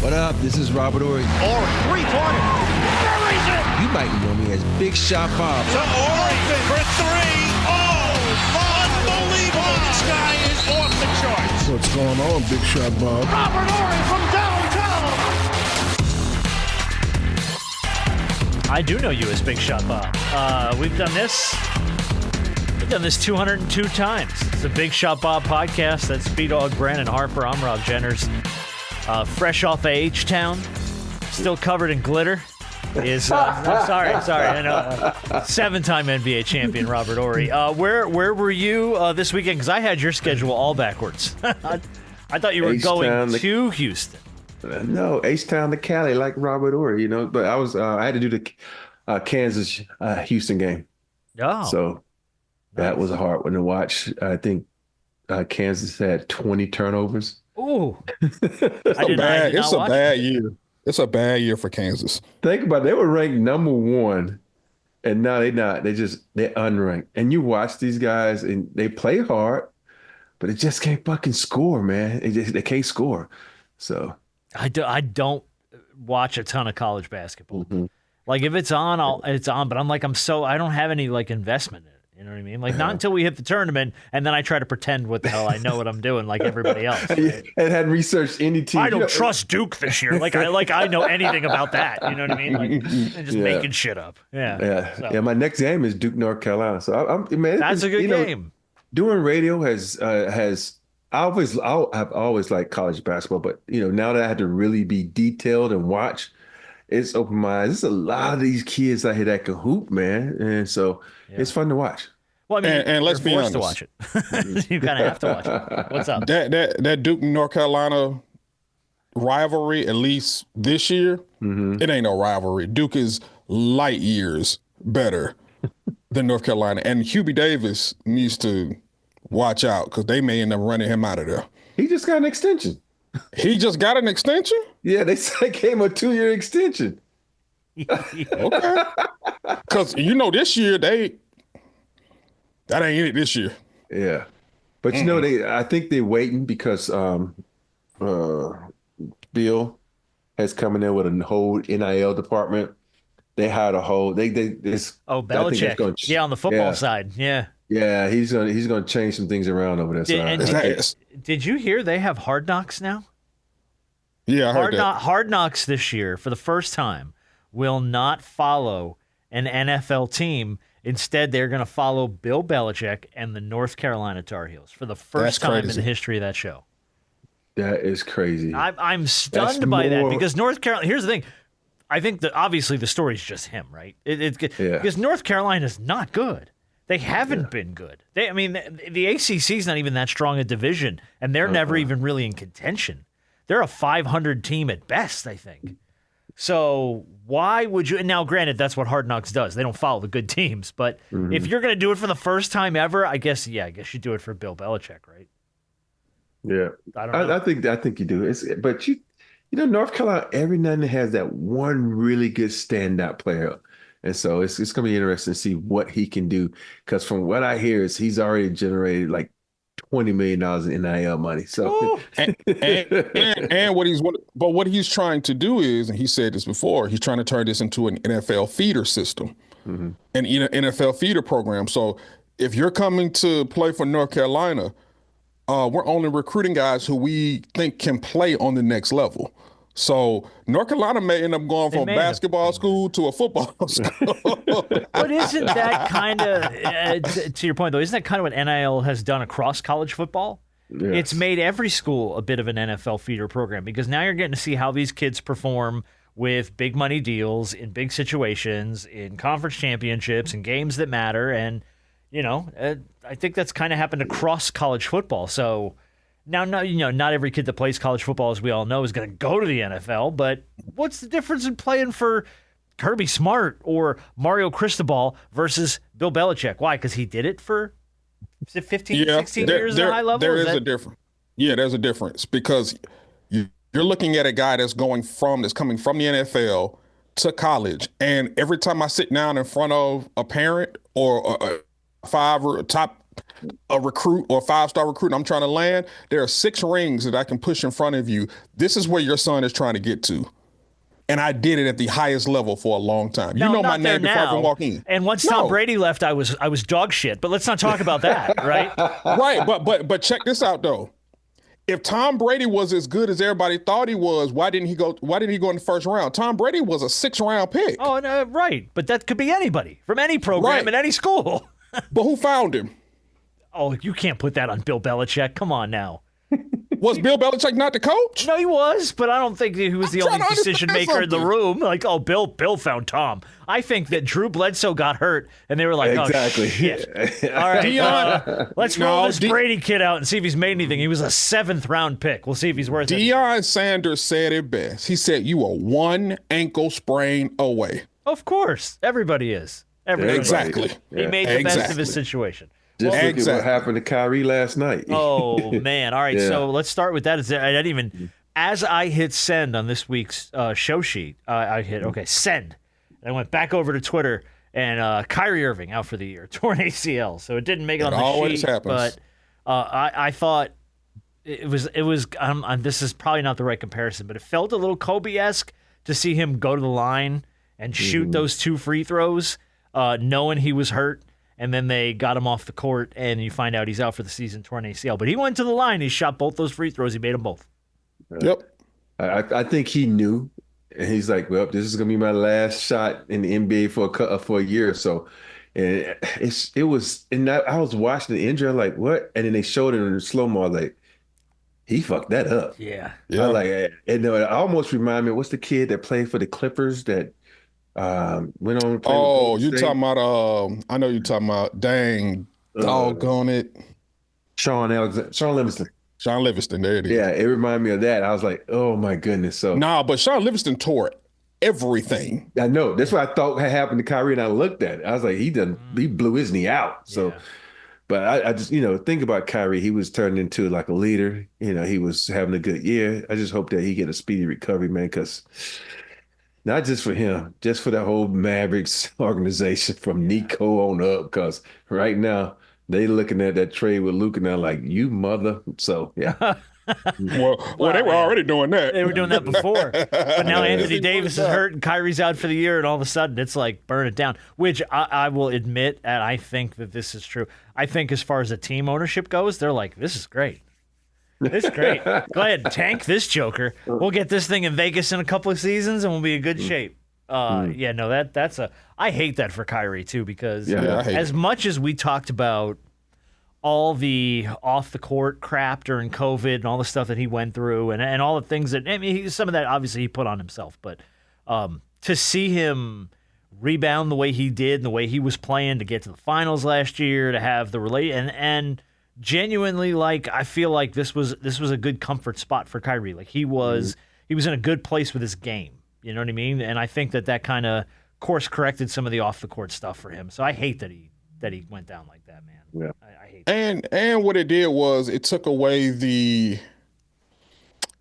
What up? This is Robert Ory. Or three-pointer. Buries it! You might know me as Big Shot Bob. To Ory for three. Oh, unbelievable. This guy is off the charts. What's going on, Big Shot Bob? Robert Ory from downtown. I do know you as Big Shot Bob. We've done this 202 times. It's the Big Shot Bob podcast. That's B-Dog, Brandon Harper. I'm Rob Jenners. Fresh off of H-Town, still covered in glitter, is I'm sorry. I know, seven-time NBA champion Robert Ory. Where were you this weekend? Because I had your schedule all backwards. I thought you were going to Houston. No, H-Town to Cali, like Robert Ory, But I had to do the Kansas Houston game. Oh, so that was a hard one to watch. I think Kansas had 20 turnovers. Ooh, It's a bad year. It's a bad year for Kansas. Think about it. They were ranked number one, and now they're not. They're unranked. And you watch these guys, and they play hard, but it just can't fucking score, man. They can't score. So I don't watch a ton of college basketball. Mm-hmm. Like if it's on, it's on. But I don't have any investment in it. You know what I mean? Not until we hit the tournament, and then I try to pretend what the hell I know what I'm doing, like everybody else. Right? And hadn't researched any team. I don't trust Duke this year. I know anything about that. You know what I mean? And just making shit up. Yeah. So. Yeah. My next game is Duke, North Carolina. So that's a good game. Doing radio has I've always liked college basketball, but now that I had to really be detailed and watch, it's opened my eyes. There's a lot of these kids out here that can hoop, man, and so it's fun to watch. Well, I mean, and let's be honest, to watch it. You kind of have to watch it. What's up? That Duke North Carolina rivalry, at least this year, It ain't no rivalry. Duke is light years better than North Carolina, and Hubie Davis needs to watch out because they may end up running him out of there. He just got an extension. He just got an extension? Yeah, they gave him a 2-year extension. Okay. Because, this year, that ain't it this year. Yeah. But, I think they're waiting because Bill has come in there with a whole NIL department. They hired a whole Belichick. On the football side. Yeah. Yeah, he's gonna change some things around over there. Did you hear they have Hard Knocks now? Yeah, I heard that. Hard Knocks this year, for the first time, will not follow an NFL team. Instead, they're going to follow Bill Belichick and the North Carolina Tar Heels for the first time in the history of that show. That is crazy. I'm stunned by that because North Carolina. Here's the thing. I think that obviously the story's just him, right? Because North Carolina is not good. They haven't been good. The ACC is not even that strong a division, and they're never even really in contention. They're a 500 team at best, I think. So why would you? And now, granted, that's what Hard Knocks does. They don't follow the good teams, but if you're going to do it for the first time ever, I guess you do it for Bill Belichick, right? Yeah, I don't know. I think you do. But North Carolina every now and then has that one really good standout player. And so it's going to be interesting to see what he can do. Because from what I hear is he's already generated like $20 million in NIL money. So and what he's trying to do is, and he said this before, he's trying to turn this into an NFL feeder system, an NFL feeder program. So if you're coming to play for North Carolina, we're only recruiting guys who we think can play on the next level. So North Carolina may end up going from basketball school to a football school. But isn't that kind of, to your point though, isn't that kind of what NIL has done across college football? Yes. It's made every school a bit of an NFL feeder program because now you're getting to see how these kids perform with big money deals in big situations, in conference championships and games that matter. And, I think that's kind of happened across college football. So now, not every kid that plays college football, as we all know, is going to go to the NFL. But what's the difference in playing for Kirby Smart or Mario Cristobal versus Bill Belichick? Why? Because he did it for 15, 16 years at a high level? There's a difference. Yeah, there's a difference because you're looking at a guy that's coming from the NFL to college. And every time I sit down in front of a parent or a top a recruit or a 5-star recruit and I'm trying to land, there are 6 rings that I can push in front of you. This is where your son is trying to get to. And I did it at the highest level for a long time. You know my name before I can walk in. And once Tom Brady left, I was dog shit. But let's not talk about that, right? Right, but check this out though. If Tom Brady was as good as everybody thought he was, why didn't he go in the first round? Tom Brady was a 6th-round pick. Oh, no, right. But that could be anybody from any program in any school. But who found him? Oh, you can't put that on Bill Belichick. Come on now. Was Bill Belichick not the coach? No, he was, but I don't think he was the only decision maker in the room. Like, oh, Bill found Tom. I think that Drew Bledsoe got hurt, and they were like, exactly. Oh, shit. All right, let's roll this Brady kid out and see if he's made anything. He was a 7th-round pick. We'll see if he's worth it. Deion Sanders said it best. He said, you are 1 ankle sprain away. Of course. Everybody is. Exactly. He made the best of his situation. Just look at what happened to Kyrie last night. Oh, man. All right, so let's start with that. I didn't even, as I hit send on this week's show sheet, I hit, send. And I went back over to Twitter, and Kyrie Irving out for the year, torn ACL. So it didn't make it on the sheet. Happens. But I thought it was this is probably not the right comparison, but it felt a little Kobe-esque to see him go to the line and shoot those 2 free throws, knowing he was hurt. And then they got him off the court, and you find out he's out for the season, torn ACL. But he went to the line. He shot both those free throws. He made them both. Yep. I think he knew, and he's like, well, this is going to be my last shot in the NBA for a year or so. And it was, and I was watching the injury. I'm like, what? And then they showed it in slow-mo. I was like, he fucked that up. Yeah. I like, and it almost reminded me, what's the kid that played for the Clippers that went on to play with you talking about I know you're talking about doggone it. Sean Livingston. Sean Livingston, there it is. Yeah, it reminded me of that. I was like, oh my goodness. So but Sean Livingston tore everything. I know. That's what I thought had happened to Kyrie, and I looked at it. I was like, he blew his knee out. So but I just, think about Kyrie. He was turned into like a leader. He was having a good year. I just hope that he get a speedy recovery, man, because not just for him, just for the whole Mavericks organization from Nico on up, because right now they looking at that trade with Luka now like, you mother. So, yeah. well, they were already doing that. They were doing that before. But now Anthony Davis is hurt and Kyrie's out for the year, and all of a sudden it's like burn it down, which I will admit, and I think that this is true. I think as far as the team ownership goes, they're like, this is great. This is great. Go ahead, tank this joker. We'll get this thing in Vegas in a couple of seasons, and we'll be in good shape. That's I hate that for Kyrie too, because as much as we talked about all the off the court crap during COVID and all the stuff that he went through, and all the things that some of that obviously he put on himself, but to see him rebound the way he did and the way he was playing to get to the finals last year, to have the and genuinely, like, I feel like this was a good comfort spot for Kyrie. Like he was in a good place with his game. You know what I mean? And I think that kind of course corrected some of the off the court stuff for him. So I hate that he went down like that, man. Yeah. I hate that. And what it did was it took away the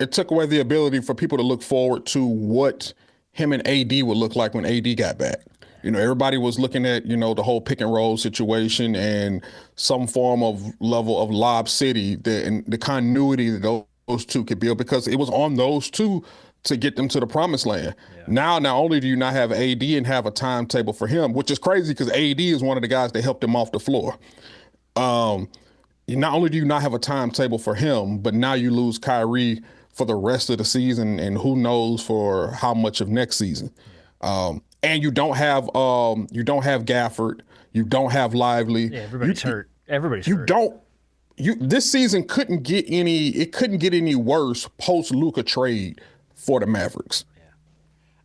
ability for people to look forward to what him and AD would look like when AD got back. Everybody was looking at, the whole pick and roll situation and some form of level of Lob City, and the continuity that those two could build, because it was on those two to get them to the promised land. Yeah. Now, not only do you not have AD and have a timetable for him, which is crazy because AD is one of the guys that helped him off the floor. Not only do you not have a timetable for him, but now you lose Kyrie for the rest of the season, and who knows for how much of next season. Yeah. And you don't have Gafford, you don't have Lively. Yeah, everybody's hurt. Everybody's hurt. This season couldn't get any worse post Luka trade for the Mavericks.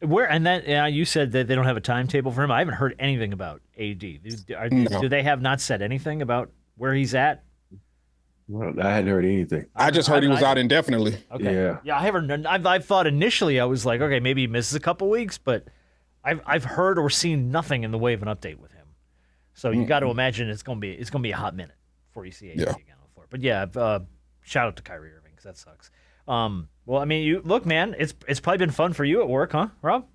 Yeah. You said that they don't have a timetable for him. I haven't heard anything about AD. Do they have not said anything about where he's at? Well, I hadn't heard anything. I just heard he was out indefinitely. Okay. Yeah. I haven't. I thought initially I was like, okay, maybe he misses a couple weeks, but I've heard or seen nothing in the way of an update with him. So you got to imagine it's gonna be a hot minute before you see AD again on the floor. But yeah, shout out to Kyrie Irving, because that sucks. Well, I mean, look, man, it's probably been fun for you at work, huh, Rob?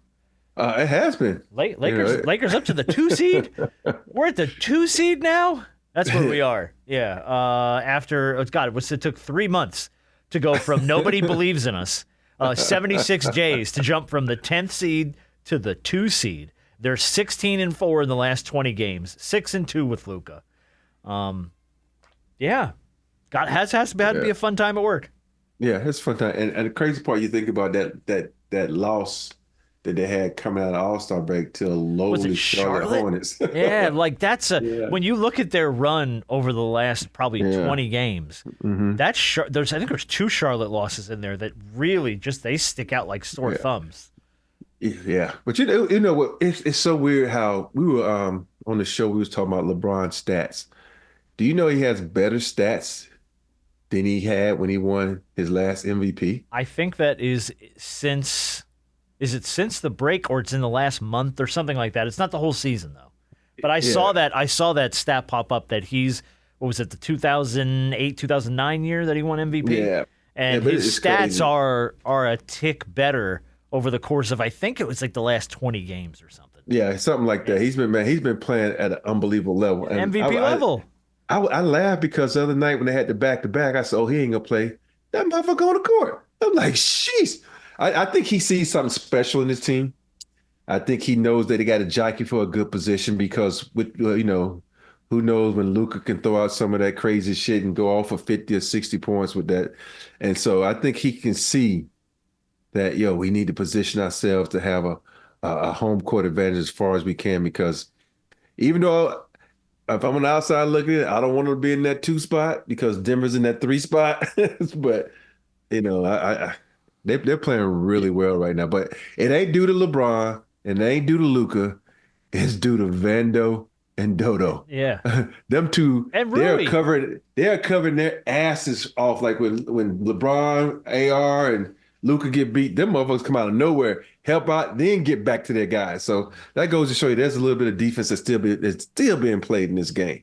It has been. Lakers up to the 2 seed. We're at the 2 seed now. That's where we are. Yeah. It took 3 months to go from nobody believes in us, 76 Jays, to jump from the 10th seed to the 2 seed. They're 16-4 in the last 20 games, 6-2 with Luka. Yeah. Has to be a fun time at work. Yeah, it's a fun time. And the crazy part, you think about that loss that they had coming out of All-Star break to lowly Charlotte Hornets. Yeah, like when you look at their run over the last probably 20 games, I think there's 2 Charlotte losses in there that really they stick out like sore thumbs. Yeah, but you know what? It's so weird how we were on the show. We was talking about LeBron's stats. Do you know he has better stats than he had when he won his last MVP? I think that is since the break, or it's in the last month or something like that. It's not the whole season though. But I saw that stat pop up that he's, what was it, the 2008, 2009 year that he won MVP? Yeah. And his stats are a tick better over the course of, I think it was like the last 20 games or something. Yeah, something like that. He's been playing at an unbelievable level. And MVP level. I laughed because the other night when they had the back-to-back, I said, oh, he ain't going to play. That motherfucker on the court. I'm like, sheesh. I think he sees something special in his team. I think he knows that he got to jockey for a good position because, who knows when Luka can throw out some of that crazy shit and go off for 50 or 60 points with that. And so I think he can see that, we need to position ourselves to have a home court advantage as far as we can, because even though if I'm on the outside looking at it, I don't want to be in that 2 spot because Denver's in that 3 spot. But, they're playing really well right now. But it ain't due to LeBron and it ain't due to Luka. It's due to Vando and Dodo. Yeah. Them two, and they're covering their asses off. Like when LeBron, AR, and Luka get beat, them motherfuckers come out of nowhere, help out, then get back to their guys. So that goes to show you there's a little bit of defense that's still being played in this game.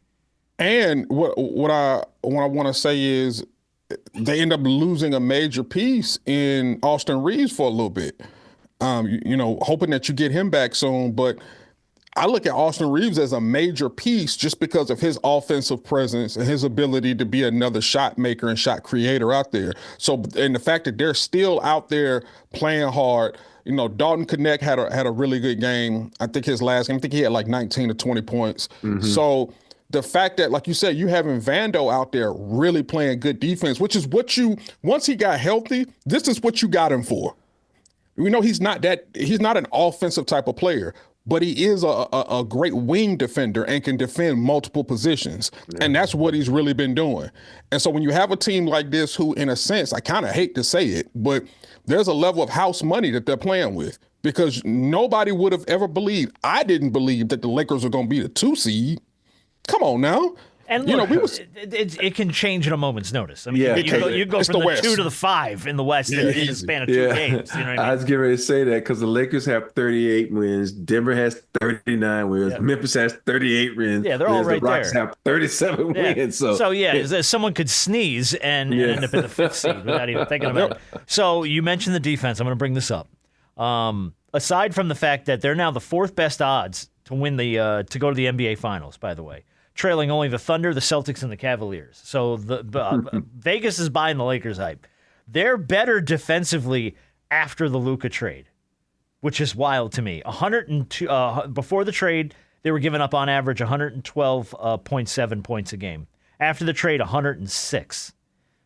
And what I want to say is they end up losing a major piece in Austin Reeves for a little bit. Hoping that you get him back soon, but I look at Austin Reeves as a major piece just because of his offensive presence and his ability to be another shot maker and shot creator out there. So, and the fact that they're still out there playing hard. Dalton Knecht had a really good game. I think his last game, he had like 19 or 20 points. Mm-hmm. So the fact that, like you said, you having Vando out there really playing good defense, which is once he got healthy, this is what you got him for. He's not an offensive type of player, but he is a great wing defender and can defend multiple positions. Yeah. And that's what he's really been doing. And so when you have a team like this who, in a sense, I kind of hate to say it, but there's a level of house money that they're playing with, because nobody would have ever believed. I didn't believe that the Lakers are going to be the 2 seed. Come on now. And look, it can change at a moment's notice. I mean, you go from the 2 to the 5 in the West in the span of 2 games. You know what I mean? I was getting ready to say that because the Lakers have 38 wins, Denver has 39 wins, Memphis has 38 wins. Yeah, they're all right there. The Rockets have 37 wins. So someone could sneeze and end up in the 5th seed without even thinking about it. So you mentioned the defense. I'm going to bring this up. Aside from the fact that they're now the 4th best odds to win to go to the NBA Finals, by the way, trailing only the Thunder, the Celtics, and the Cavaliers. So Vegas is buying the Lakers hype. They're better defensively after the Luka trade, which is wild to me. 102 before the trade, they were giving up on average 112.7 points a game. After the trade, 106.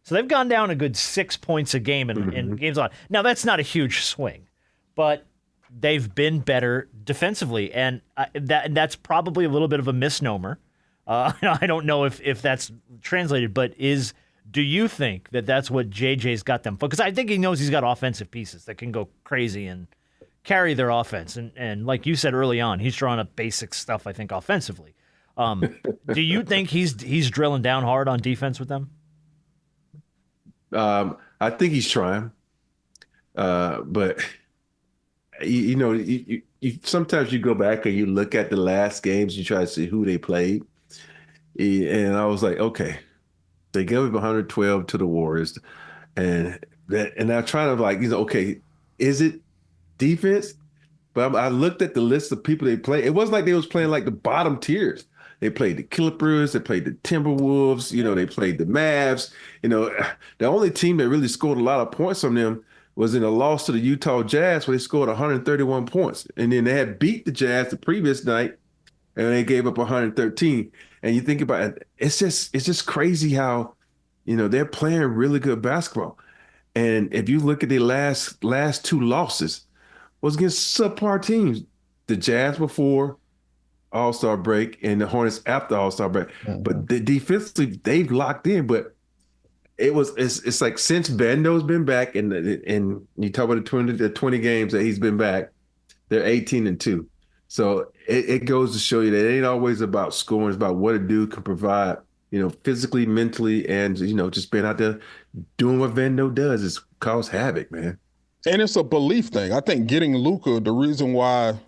So they've gone down a good 6 points a game in games on. Now that's not a huge swing, but they've been better defensively, and that's probably a little bit of a misnomer. I don't know if that's translated, but do you think that that's what JJ's got them? Because I think he knows he's got offensive pieces that can go crazy and carry their offense. And like you said early on, he's drawing up basic stuff, I think, offensively. Do you think he's drilling down hard on defense with them? I think he's trying. But, you sometimes you go back and you look at the last games, you try to see who they played. And I was like, okay, they gave up 112 to the Warriors, and I'm trying to okay, is it defense? But I looked at the list of people they play. It wasn't like they was playing like the bottom tiers. They played the Clippers. They played the Timberwolves. They played the Mavs. The only team that really scored a lot of points on them was in a loss to the Utah Jazz, where they scored 131 points. And then they had beat the Jazz the previous night, and they gave up 113. And you think about it, it's just crazy how, they're playing really good basketball. And if you look at their last two losses, was against subpar teams. The Jazz before All-Star break and the Hornets after All-Star break. Mm-hmm. But defensively, they've locked in. But it's like since Vando's been back, and you talk about the 20 games that he's been back, they're 18-2. So it goes to show you that it ain't always about scoring. It's about what a dude can provide, physically, mentally, and, just being out there doing what Vando does is cause havoc, man. And it's a belief thing. I think getting Luka, the reason why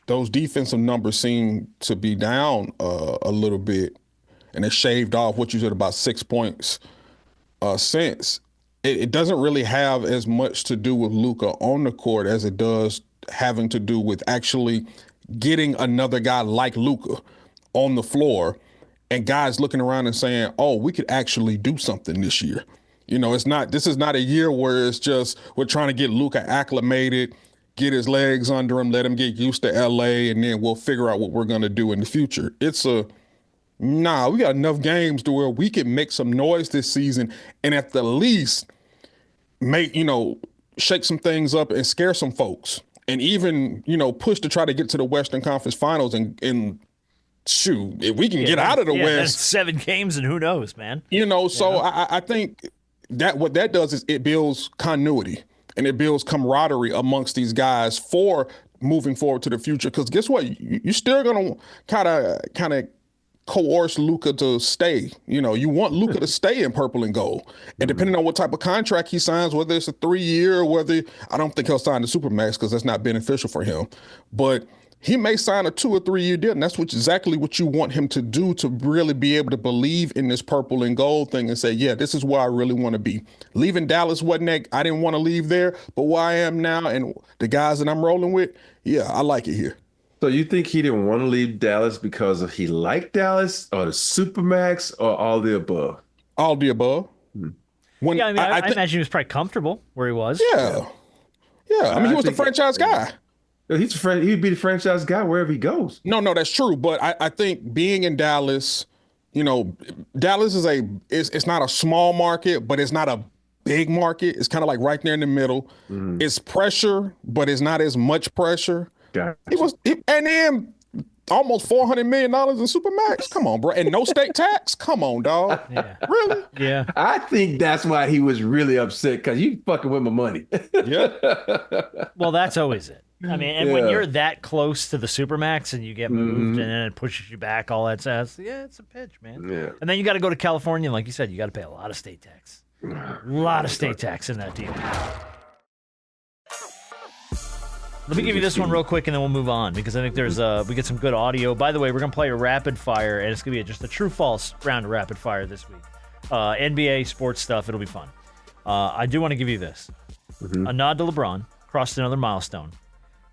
those defensive numbers seem to be down a little bit, and it shaved off what you said about 6 points since, it doesn't really have as much to do with Luka on the court as it does having to do with actually getting another guy like Luka on the floor and guys looking around and saying, oh, we could actually do something this year. This is not a year where it's just we're trying to get Luka acclimated, get his legs under him, let him get used to LA, and then we'll figure out what we're going to do in the future. We got enough games to where we can make some noise this season and at the least shake some things up and scare some folks. And even, push to try to get to the Western Conference Finals and shoot, if we can get out of the West. That's 7 games and who knows, man. I think that what that does is it builds continuity and it builds camaraderie amongst these guys for moving forward to the future. Because guess what? You're still going to kind of coerce Luka to stay. You want Luka to stay in purple and gold. And depending on what type of contract he signs, whether it's a 3-year, I don't think he'll sign the Supermax because that's not beneficial for him. But he may sign a 2 or 3 year deal, and that's exactly what you want him to do to really be able to believe in this purple and gold thing and say, yeah, this is where I really want to be. Leaving Dallas wasn't that, I didn't want to leave there, but where I am now and the guys that I'm rolling with, yeah, I like it here. So you think he didn't want to leave Dallas because he liked Dallas or the Supermax or all the above? All the above. I imagine he was probably comfortable where he was. Yeah. I mean, he was the franchise guy. He'd be the franchise guy wherever he goes. No, that's true. But I think being in Dallas, Dallas it's not a small market, but it's not a big market. It's kind of like right there in the middle. Mm-hmm. It's pressure, but it's not as much pressure. And then almost $400 million in Supermax. Come on, bro. And no state tax. Come on, dog. Yeah. Really? Yeah. I think that's why he was really upset, because you fucking with my money. Yeah. Well, that's always it. I mean, and when you're that close to the Supermax and you get moved and then it pushes you back, all that says, it's a pitch, man. Yeah. And then you got to go to California, and like you said, you got to pay a lot of state tax. A lot of state tax in that deal. Let me give you this one real quick, and then we'll move on, because I think we get some good audio. By the way, we're going to play a rapid fire, and it's going to be just a true-false round of rapid fire this week. NBA sports stuff, it'll be fun. I do want to give you this. A nod to LeBron, crossed another milestone.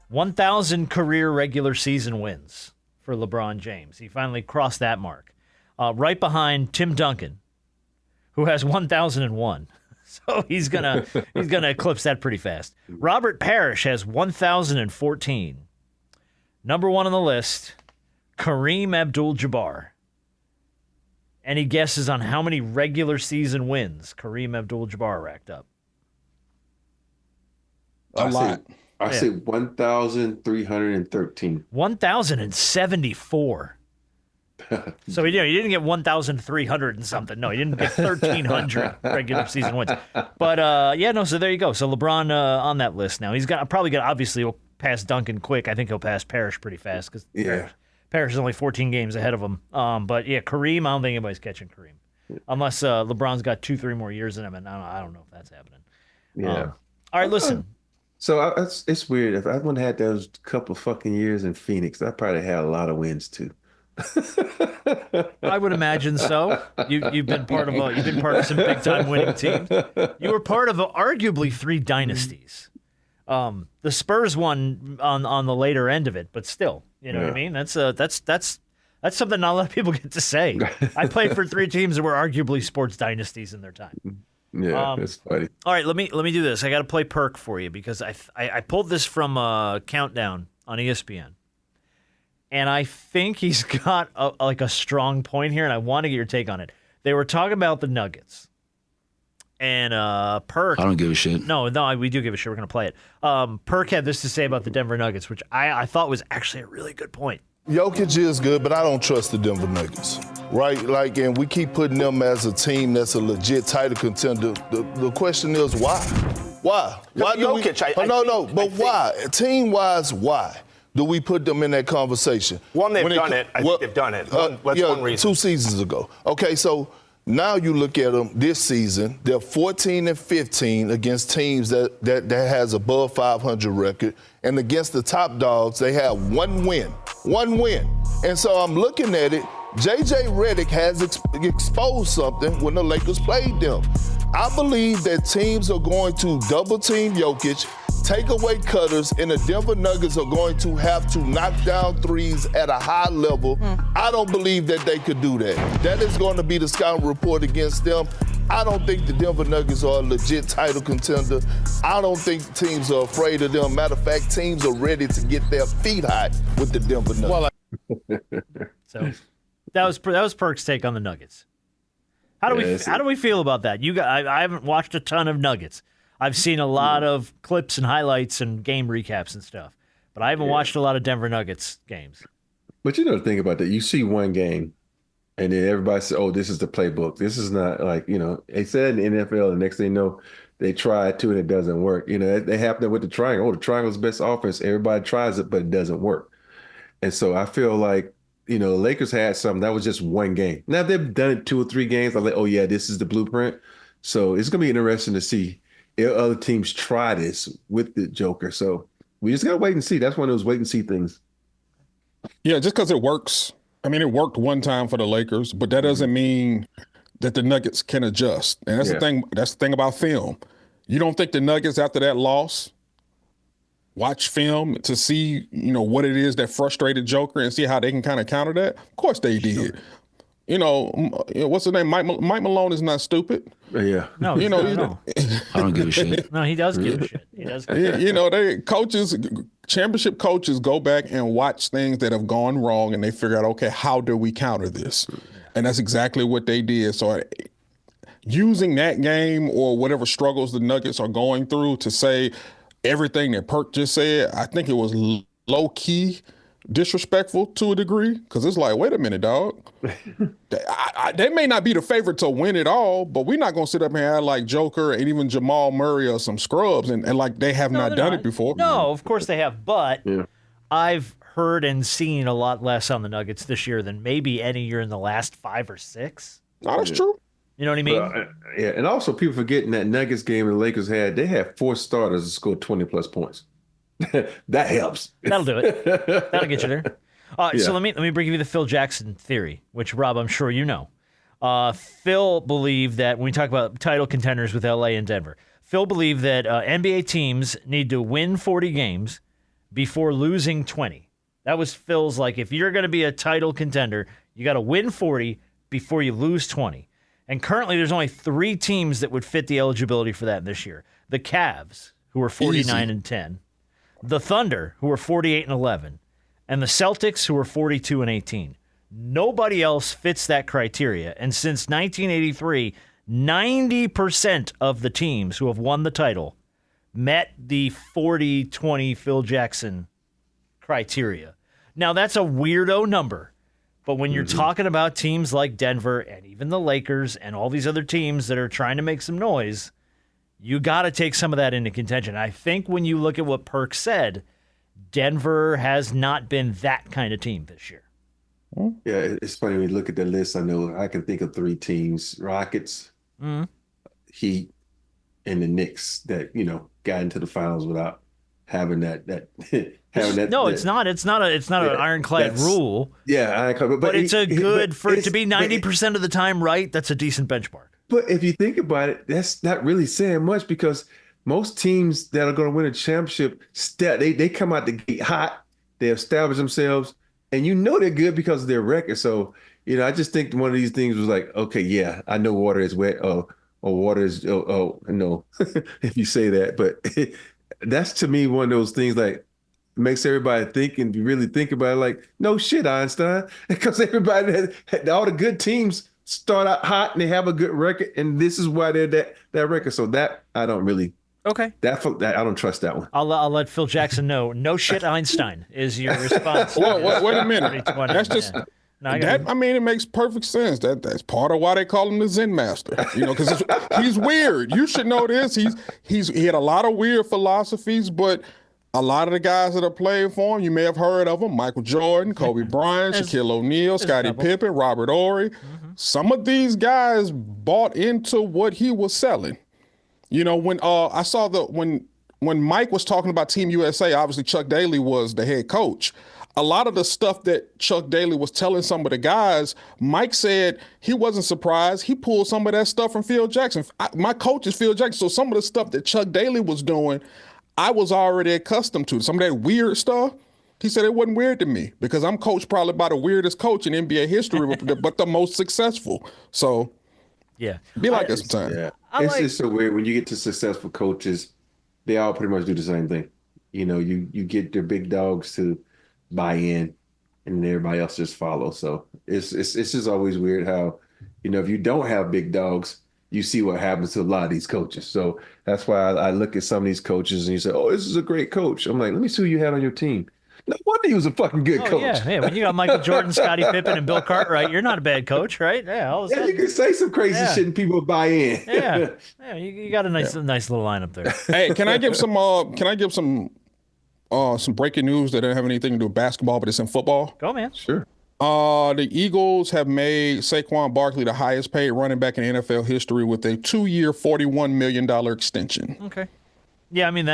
1,000 career regular season wins for LeBron James. He finally crossed that mark. Right behind Tim Duncan, who has 1,001. So he's gonna eclipse that pretty fast. Robert Parrish has 1,014. Number 1 on the list, Kareem Abdul-Jabbar. Any guesses on how many regular season wins Kareem Abdul-Jabbar racked up? A lot. I say 1,313. 1,074. So he didn't get 1,300 and something. No, he didn't get 1,300 regular season wins. But so there you go. So LeBron on that list now. He's obviously he'll pass Duncan quick. I think he'll pass Parrish pretty fast because Parrish is only 14 games ahead of him. But yeah, Kareem, I don't think anybody's catching Kareem unless LeBron's got 2-3 more years in him, and I don't know if that's happening. Yeah. All right, listen. So it's weird. If I wouldn't have had those couple fucking years in Phoenix, I probably had a lot of wins too. I would imagine so. You've been part of some big time winning teams. You were part of arguably 3 dynasties. The Spurs one on the later end of it, but still, you know what I mean. That's That's something not a lot of people get to say. I played for 3 teams that were arguably sports dynasties in their time. Yeah, that's funny. All right, let me do this. I got to play Perk for you because I pulled this from Countdown on ESPN, and I think he's got a strong point here, and I want to get your take on it. They were talking about the Nuggets, and Perk. I don't give a shit. No, we do give a shit. We're gonna play it. Perk had this to say about the Denver Nuggets, which I thought was actually a really good point. Jokic is good, but I don't trust the Denver Nuggets, right? Like, and we keep putting them as a team that's a legit title contender. The question is why? Why? Why do Jokic, we? But why? Team-wise, why do we put them in that conversation? One, they've done it. I think they've done it. That's one reason. 2 seasons ago. Okay, so now you look at them this season. They're 14-15 against teams that has above 500 record, and against the top dogs, they have 1 win. 1 win. And so I'm looking at it. J.J. Redick has exposed something when the Lakers played them. I believe that teams are going to double team Jokic, take away cutters, and the Denver Nuggets are going to have to knock down threes at a high level. I don't believe that they could do that. That is going to be the scouting report against them. I don't think the Denver Nuggets are a legit title contender. I don't think teams are afraid of them. Matter of fact, teams are ready to get their feet hot with the Denver Nuggets. So that was Perk's take on the Nuggets. How do we feel about that? I haven't watched a ton of Nuggets. I've seen a lot of clips and highlights and game recaps and stuff, but I haven't watched a lot of Denver Nuggets games. But you know the thing about that, you see one game, and then everybody says, "Oh, this is the playbook." This is not like they said in the NFL. The next thing you know, they try it too and it doesn't work. They happen with the triangle. Oh, the triangle's the best offense. Everybody tries it, but it doesn't work. And so I feel like the Lakers had something that was just one game. Now they've done it 2 or 3 games. I'm like, oh yeah, this is the blueprint. So it's gonna be interesting to see if other teams try this with the Joker. So we just gotta wait and see. That's one of those wait and see things. Yeah, just because it works. I mean, it worked one time for the Lakers, but that doesn't mean that the Nuggets can adjust. And that's the thing. That's the thing about film. You don't think the Nuggets after that loss watch film to see, what it is that frustrated Joker and see how they can kind of counter that? Of course they did. What's his name? Mike Malone is not stupid. Yeah. No, no. I don't give a shit. No, he does give a shit. He does. Championship coaches go back and watch things that have gone wrong, and they figure out, okay, how do we counter this? And that's exactly what they did. So using that game or whatever struggles the Nuggets are going through to say everything that Perk just said, I think it was low-key disrespectful to a degree, because it's like, wait a minute, dog. They may not be the favorite to win it all, but we're not going to sit up here and act like Joker and even Jamal Murray or some scrubs and like they have not done it before. No, of course they have, but I've heard and seen a lot less on the Nuggets this year than maybe any year in the last 5 or 6. No, that's true. You know what I mean? And also people forgetting that Nuggets game the Lakers they had 4 starters that scored 20-plus points. That helps. That'll do it. That'll get you there. So let me bring you the Phil Jackson theory, which, Rob, I'm sure you know. Phil believed that when we talk about title contenders with LA and Denver, Phil believed that NBA teams need to win 40 games before losing 20. That was Phil's, like, if you're going to be a title contender, you got to win 40 before you lose 20. And currently there's only 3 teams that would fit the eligibility for that this year. The Cavs, who are 49-10. The Thunder, who are 48-11, and the Celtics, who are 42-18. Nobody else fits that criteria. And since 1983, 90% of the teams who have won the title met the 40-20 Phil Jackson criteria. Now, that's a weirdo number. But when you're talking about teams like Denver and even the Lakers and all these other teams that are trying to make some noise, you got to take some of that into contention. I think when you look at what Perk said, Denver has not been that kind of team this year. Yeah, it's funny when you look at the list. I know I can think of 3 teams: Rockets, Heat, and the Knicks that got into the finals without having that. No, it's not an ironclad rule. Yeah, ironclad, but it's a good for it to be 90% of the time right. That's a decent benchmark. But if you think about it, that's not really saying much, because most teams that are going to win a championship, they come out the gate hot, they establish themselves, and you know they're good because of their record. So, I just think one of these things was like, okay, yeah, I know water is wet, or water is, no, if you say that, but that's to me one of those things like makes everybody think and really think about it. Like, no shit, Einstein, because everybody all the good teams start out hot and they have a good record, and this is why they're that record. So that I don't really. Okay. That I don't trust that one. I'll let Phil Jackson know. No shit, Einstein is your response. Well, wait a minute. That's just it makes perfect sense. That's part of why they call him the Zen Master. Because he's weird. You should know this. He had a lot of weird philosophies, but a lot of the guys that are playing for him, you may have heard of them: Michael Jordan, Kobe Bryant, Shaquille O'Neal, Scottie Pippen, Robert Horry. Mm-hmm. Some of these guys bought into what he was selling. When I saw when Mike was talking about Team USA, obviously Chuck Daly was the head coach. A lot of the stuff that Chuck Daly was telling some of the guys, Mike said he wasn't surprised. He pulled some of that stuff from Phil Jackson. My coach is Phil Jackson, so some of the stuff that Chuck Daly was doing, I was already accustomed to. Some of that weird stuff, he said it wasn't weird to me because I'm coached probably by the weirdest coach in NBA history, but the most successful. So, yeah, be like this sometimes. Yeah. It's just so weird when you get to successful coaches, they all pretty much do the same thing. You get their big dogs to buy in, and everybody else just follow. So it's just always weird how, if you don't have big dogs, you see what happens to a lot of these coaches. So that's why I look at some of these coaches and you say, oh, this is a great coach. I'm like, let me see who you had on your team. No wonder he was a fucking good coach. Yeah. When you got Michael Jordan, Scottie Pippen, and Bill Cartwright, you're not a bad coach, right? Yeah. You can say some crazy shit and people buy in. Yeah. You got a nice little lineup there. Hey, can I give some breaking news that doesn't have anything to do with basketball, but it's in football? Go, man. Sure. The Eagles have made Saquon Barkley the highest paid running back in NFL history with a 2-year, $41 million extension. Okay. Yeah, I mean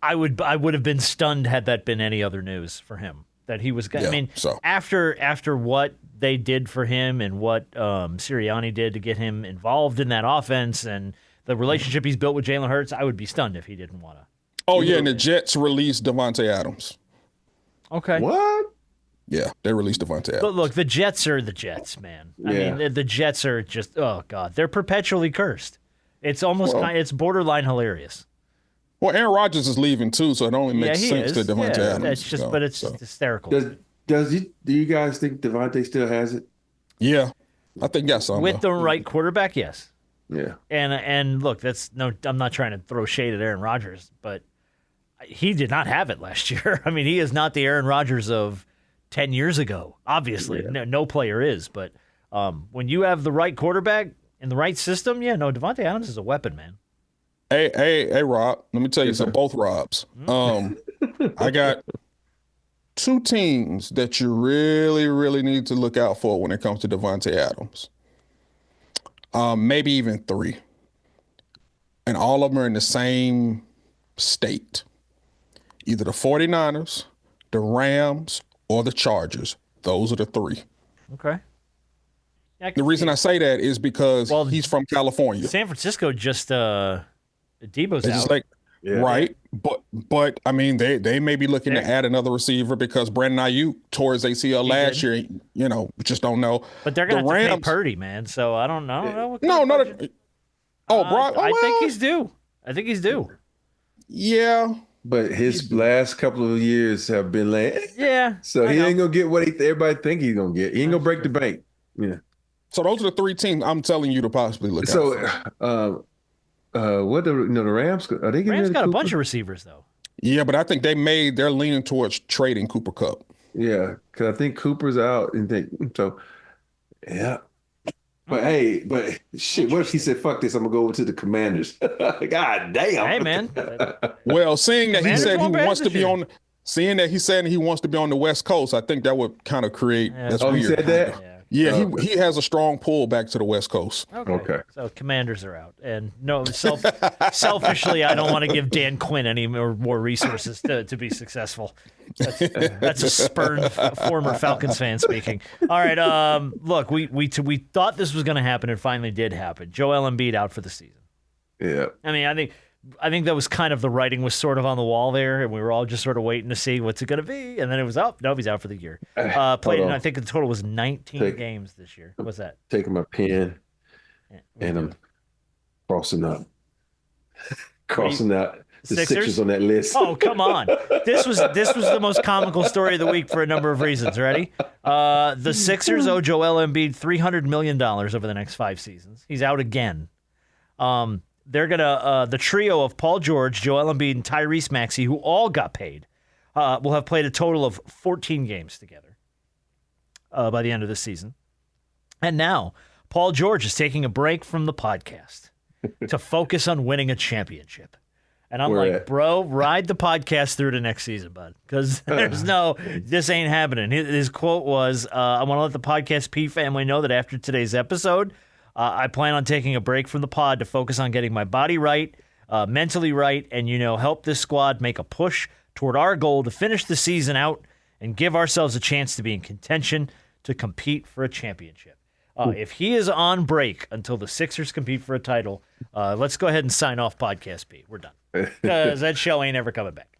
I would have been stunned had that been any other news for him. That he was. After what they did for him and what Sirianni did to get him involved in that offense and the relationship he's built with Jalen Hurts, I would be stunned if he didn't want to. Oh yeah, and the Jets released Davante Adams. Okay. What? Yeah, they released Davante Adams. But look, the Jets are the Jets, man. I mean, the Jets are just they're perpetually cursed. It's almost it's borderline hilarious. Well, Aaron Rodgers is leaving too, so it only makes sense to Davante Adams. It's just, but it's hysterical. Do you guys think Davante still has it? Yeah, I think yes. With the right quarterback, yes. Yeah. And look, I'm not trying to throw shade at Aaron Rodgers, but he did not have it last year. I mean, he is not the Aaron Rodgers of 10 years ago. Obviously, no player is, but when you have the right quarterback in the right system, Davante Adams is a weapon, man. Hey, Rob, let me tell you something, both Robs. I got 2 teams that you really, really need to look out for when it comes to Davante Adams. Maybe even 3. And all of them are in the same state. Either the 49ers, the Rams, or the Chargers. Those are the 3. Okay. The reason I say that is because he's from California. San Francisco just Debo's out. Just right. But I mean, they may be looking to add another receiver because Brandon Ayuk tore his ACL last year. We just don't know. But they're going to have to pay Purdy, man. So I don't know. Brock. I think he's due. Yeah. But his last couple of years have been late. Yeah. So he ain't going to get what everybody think he's going to get. He ain't going to break the bank. Yeah. So those are the 3 teams I'm telling you to possibly look at. So, what the Rams? Are they getting Rams got Cooper? A bunch of receivers though. Yeah, but I think they're leaning towards trading Cooper Kupp. Yeah, because I think Cooper's out, and so yeah. But hey, shit, what if he said, "Fuck this, I'm gonna go over to the Commanders"? God damn. Hey man. Well, seeing that he said he wants to be on. Seeing that he said he wants to be on the West Coast, I think that would kind of create. That's weird. He said that. Yeah, he has a strong pull back to the West Coast. Okay. So Commanders are out. And no, selfishly, I don't want to give Dan Quinn any more resources to be successful. That's a spurned former Falcons fan speaking. All right, look, we thought this was going to happen. It finally did happen. Joel Embiid out for the season. Yeah. I mean, I think I think that was kind of the writing was sort of on the wall there, and we were all just sort of waiting to see what's it going to be. And then it was, no, he's out for the year. Played in, I think the total was 19 games this year. What's that? Taking my pen and I'm crossing out the Sixers on that list. Oh, come on. This was the most comical story of the week for a number of reasons. Ready? The Sixers owe Joel Embiid $300 million over the next 5 seasons. He's out again. They're going to, the trio of Paul George, Joel Embiid, and Tyrese Maxey, who all got paid, will have played a total of 14 games together by the end of the season. And now, Paul George is taking a break from the podcast to focus on winning a championship. And I'm bro, ride the podcast through to next season, bud, because this ain't happening. His quote was, I want to let the Podcast P family know that after today's episode, I plan on taking a break from the pod to focus on getting my body right, mentally right, and, help this squad make a push toward our goal to finish the season out and give ourselves a chance to be in contention to compete for a championship. If he is on break until the Sixers compete for a title, let's go ahead and sign off Podcast P. We're done. Because that show ain't ever coming back.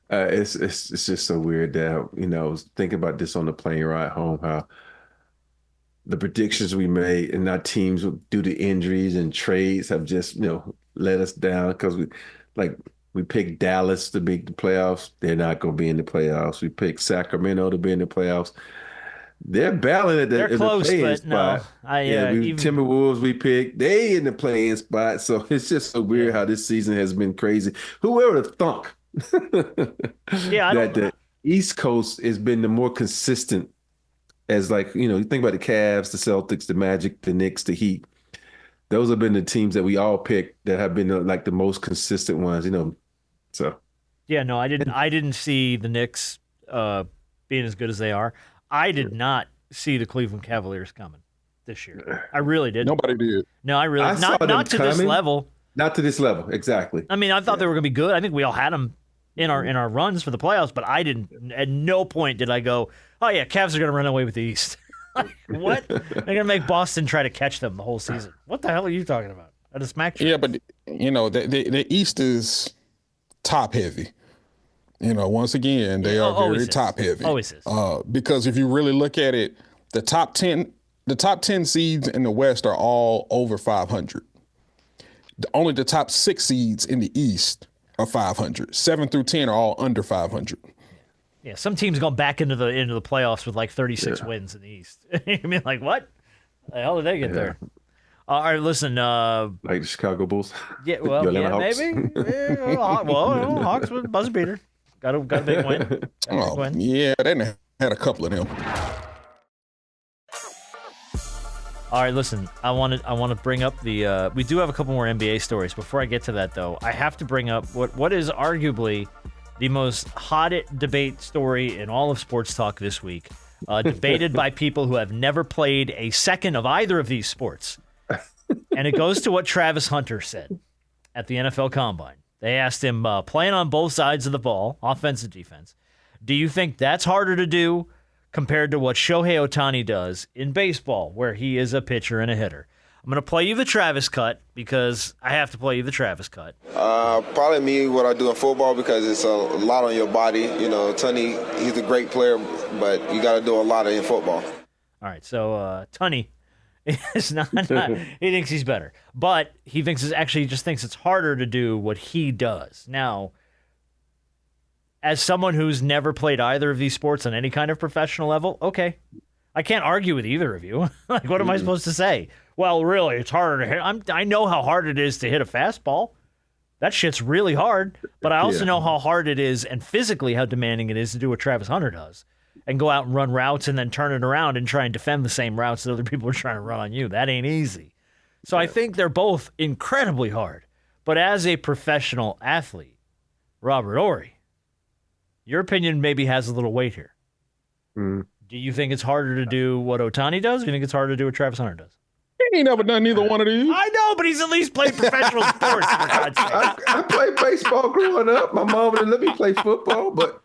It's just so weird that, I was thinking about this on the plane ride home, how the predictions we made and our teams due to injuries and trades have just, let us down because we picked Dallas to make the playoffs. They're not going to be in the playoffs. We picked Sacramento to be in the playoffs. They're battling at the play-in spot. Timberwolves we picked. They in the play-in spot. So it's just so weird how this season has been crazy. Whoever would have thunk that the East Coast has been the more consistent as you think about the Cavs, the Celtics, the Magic, the Knicks, the Heat. Those have been the teams that we all picked that have been the most consistent ones, So yeah, no, I didn't see the Knicks being as good as they are. I did not see the Cleveland Cavaliers coming this year. I really didn't. Nobody did. No, I really not to this level. Not to this level, exactly. I mean, I thought they were going to be good. I think we all had them in our runs for the playoffs, but I didn't. At no point did I go, "Oh yeah, Cavs are going to run away with the East." What? They're going to make Boston try to catch them the whole season. What the hell are you talking about? I just smacked you. Yeah, but the East is top heavy. Once again, they are very top heavy. Always is. Because if you really look at it, the top 10 seeds in the West are all over 500. Only the top 6 seeds in the East are 500. 7 through 10 are all under 500. Yeah, some teams going back into the playoffs with 36 wins in the East. I mean, what? The hell did they get there? All right, listen. Like the Chicago Bulls. Yeah, well, maybe. Yeah, Hawks with buzzer beater. Got a big win. Yeah, they had a couple of them. All right, listen. I want to bring up the. We do have a couple more NBA stories. Before I get to that, though, I have to bring up what is arguably the most hottest debate story in all of sports talk this week. Debated by people who have never played a second of either of these sports, and it goes to what Travis Hunter said at the NFL Combine. They asked him, playing on both sides of the ball, offense and defense, do you think that's harder to do compared to what Shohei Otani does in baseball, where he is a pitcher and a hitter? I'm going to play you the Travis cut because I have to play you the Travis cut. Probably me, what I do in football, because it's a lot on your body. Otani, he's a great player, but you got to do a lot in football. All right, so Otani is not he thinks he's better, but he thinks it's harder to do what he does. Now, as someone who's never played either of these sports on any kind of professional level, okay, I can't argue with either of you. What am I supposed to say? Well, really, it's harder to hit. I know how hard it is to hit a fastball. That shit's really hard, but I also know how hard it is and physically how demanding it is to do what Travis Hunter does and go out and run routes and then turn it around and try and defend the same routes that other people are trying to run on you. That ain't easy. So I think they're both incredibly hard. But as a professional athlete, Robert Horry, your opinion maybe has a little weight here. Do you think it's harder to do what Otani does, or do you think it's harder to do what Travis Hunter does? He ain't never done neither one of these. I know, but he's at least played professional sports, for God's sake. I played baseball growing up. My mom didn't let me play football, but,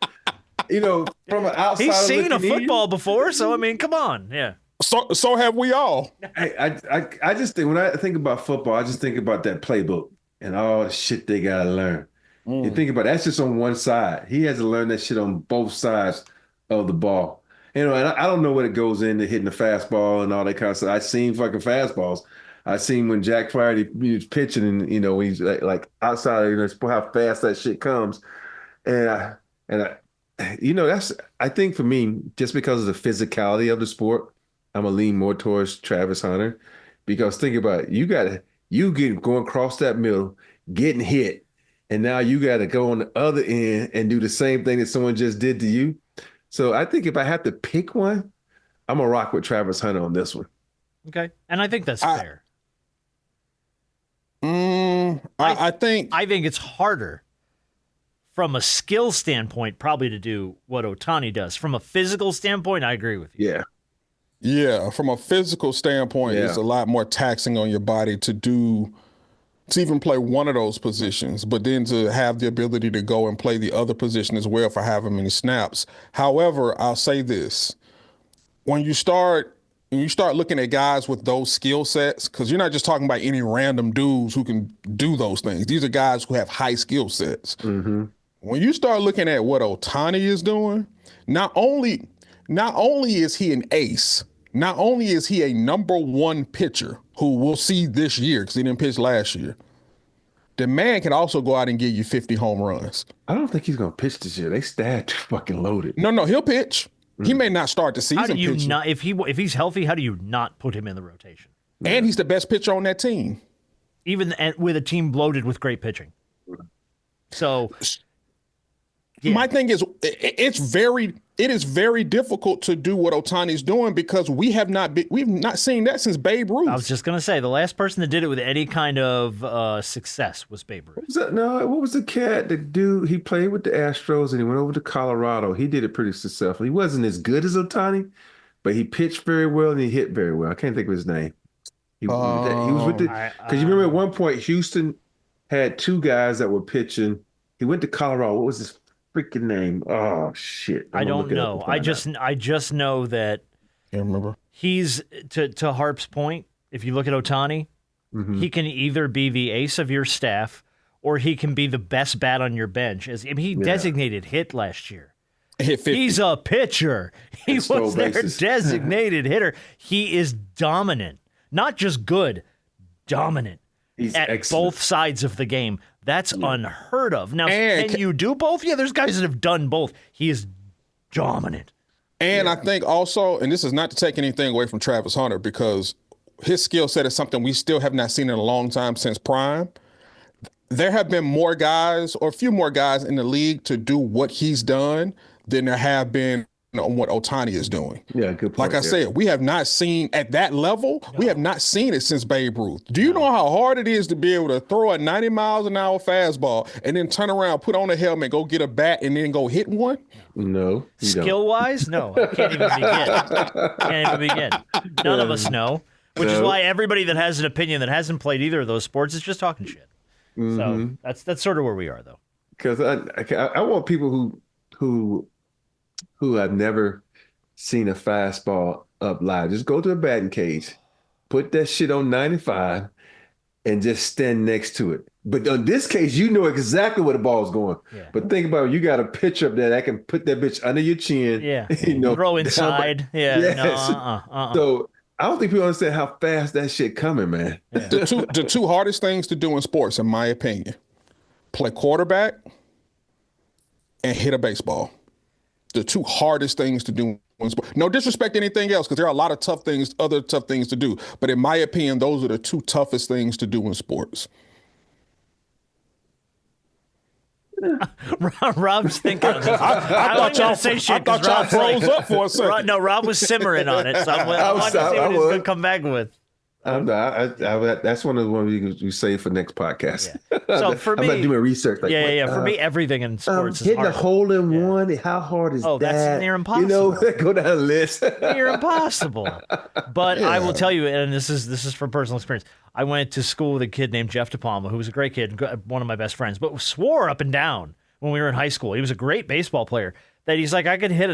from an outside he's seen a football before, so, I mean, come on. Yeah. So have we all. I just think, when I think about football, I just think about that playbook. and all the shit they gotta learn. You think about it, that's just on one side. He has to learn that shit on both sides of the ball. And I don't know what it goes into hitting the fastball and all that kind of stuff. I've seen fucking fastballs. I've seen when Jack Flaherty he was pitching and when he's like outside, how fast that shit comes. And that's I think for me, just because of the physicality of the sport, I'm gonna lean more towards Travis Hunter. Because think about it, you get going across that middle, getting hit, and now you got to go on the other end and do the same thing that someone just did to you. So I think if I have to pick one, I'm gonna rock with Travis Hunter on this one. Okay, and I think that's fair. I think it's harder from a skill standpoint probably to do what Otani does. From a physical standpoint, I agree with you. Yeah. Yeah, from a physical standpoint, it's a lot more taxing on your body to even play one of those positions, but then to have the ability to go and play the other position as well for however many snaps. However, I'll say this. When you start looking at guys with those skill sets, because you're not just talking about any random dudes who can do those things. These are guys who have high skill sets. Mm-hmm. When you start looking at what Otani is doing, not only is he an ace, not only is he a number one pitcher who we'll see this year because he didn't pitch last year, the man can also go out and give you 50 home runs. I don't think he's going to pitch this year. They stacked fucking loaded. No, he'll pitch. He may not start the season. How do you pitching. not, if he's healthy, how do you not put him in the rotation? And he's the best pitcher on that team. Even with a team loaded with great pitching. So, my thing is, it is very difficult to do what Otani's doing because we've not seen that since Babe Ruth. I was just gonna say the last person that did it with any kind of success was Babe Ruth. What was that? No, what was the cat? The dude he played with the Astros and he went over to Colorado. He did it pretty successfully. He wasn't as good as Otani, but he pitched very well and he hit very well. I can't think of his name. He was with the because you remember at one point Houston had two guys that were pitching. He went to Colorado. What was his freaking name? Oh shit! I don't know. I just know that can't remember. He's to Harp's point. If you look at Otani, he can either be the ace of your staff or he can be the best bat on your bench. He designated hit last year. He's a pitcher. He was their designated hitter. He is dominant, not just good, dominant. He's at excellent. Both sides of the game. That's unheard of. Now, can you do both? Yeah, there's guys that have done both. He is dominant. And I think also, and this is not to take anything away from Travis Hunter, because his skill set is something we still have not seen in a long time since prime. There have been more guys or a few more guys in the league to do what he's done than there have been on what Otani is doing. Yeah, good point. Like I said, we have not seen at that level, we have not seen it since Babe Ruth. Do you know how hard it is to be able to throw a 90 miles an hour fastball and then turn around, put on a helmet, go get a bat, and then go hit one? No. Skill-wise? No. I can't even begin. None of us know, which is why everybody that has an opinion that hasn't played either of those sports is just talking shit. So that's sort of where we are, though. Because I want people who have never seen a fastball up live. Just go to a batting cage, put that shit on 95, and just stand next to it. But in this case, you know exactly where the ball's going. Yeah. But think about it, you got a pitcher up there that can put that bitch under your chin. Yeah. Throw inside. Yes. So I don't think people understand how fast that shit coming, man. Yeah. The two hardest things to do in sports, in my opinion, play quarterback and hit a baseball. The two hardest things to do in sports. No disrespect to anything else, because there are a lot of other tough things to do. But in my opinion, those are the two toughest things to do in sports. Rob's thinking on this. I thought y'all froze up for a second. No, Rob was simmering on it, so I want to see what he's going to come back with. That's one of the ones you save for next podcast. Yeah. So for me, I'm not doing research. For me, everything in sports is hitting hard. a hole in one. How hard is that? That's near impossible. Go down the list. Near impossible. But I will tell you, and this is from personal experience. I went to school with a kid named Jeff DePalma, who was a great kid, one of my best friends, but swore up and down when we were in high school. He was a great baseball player. That he's like, I could hit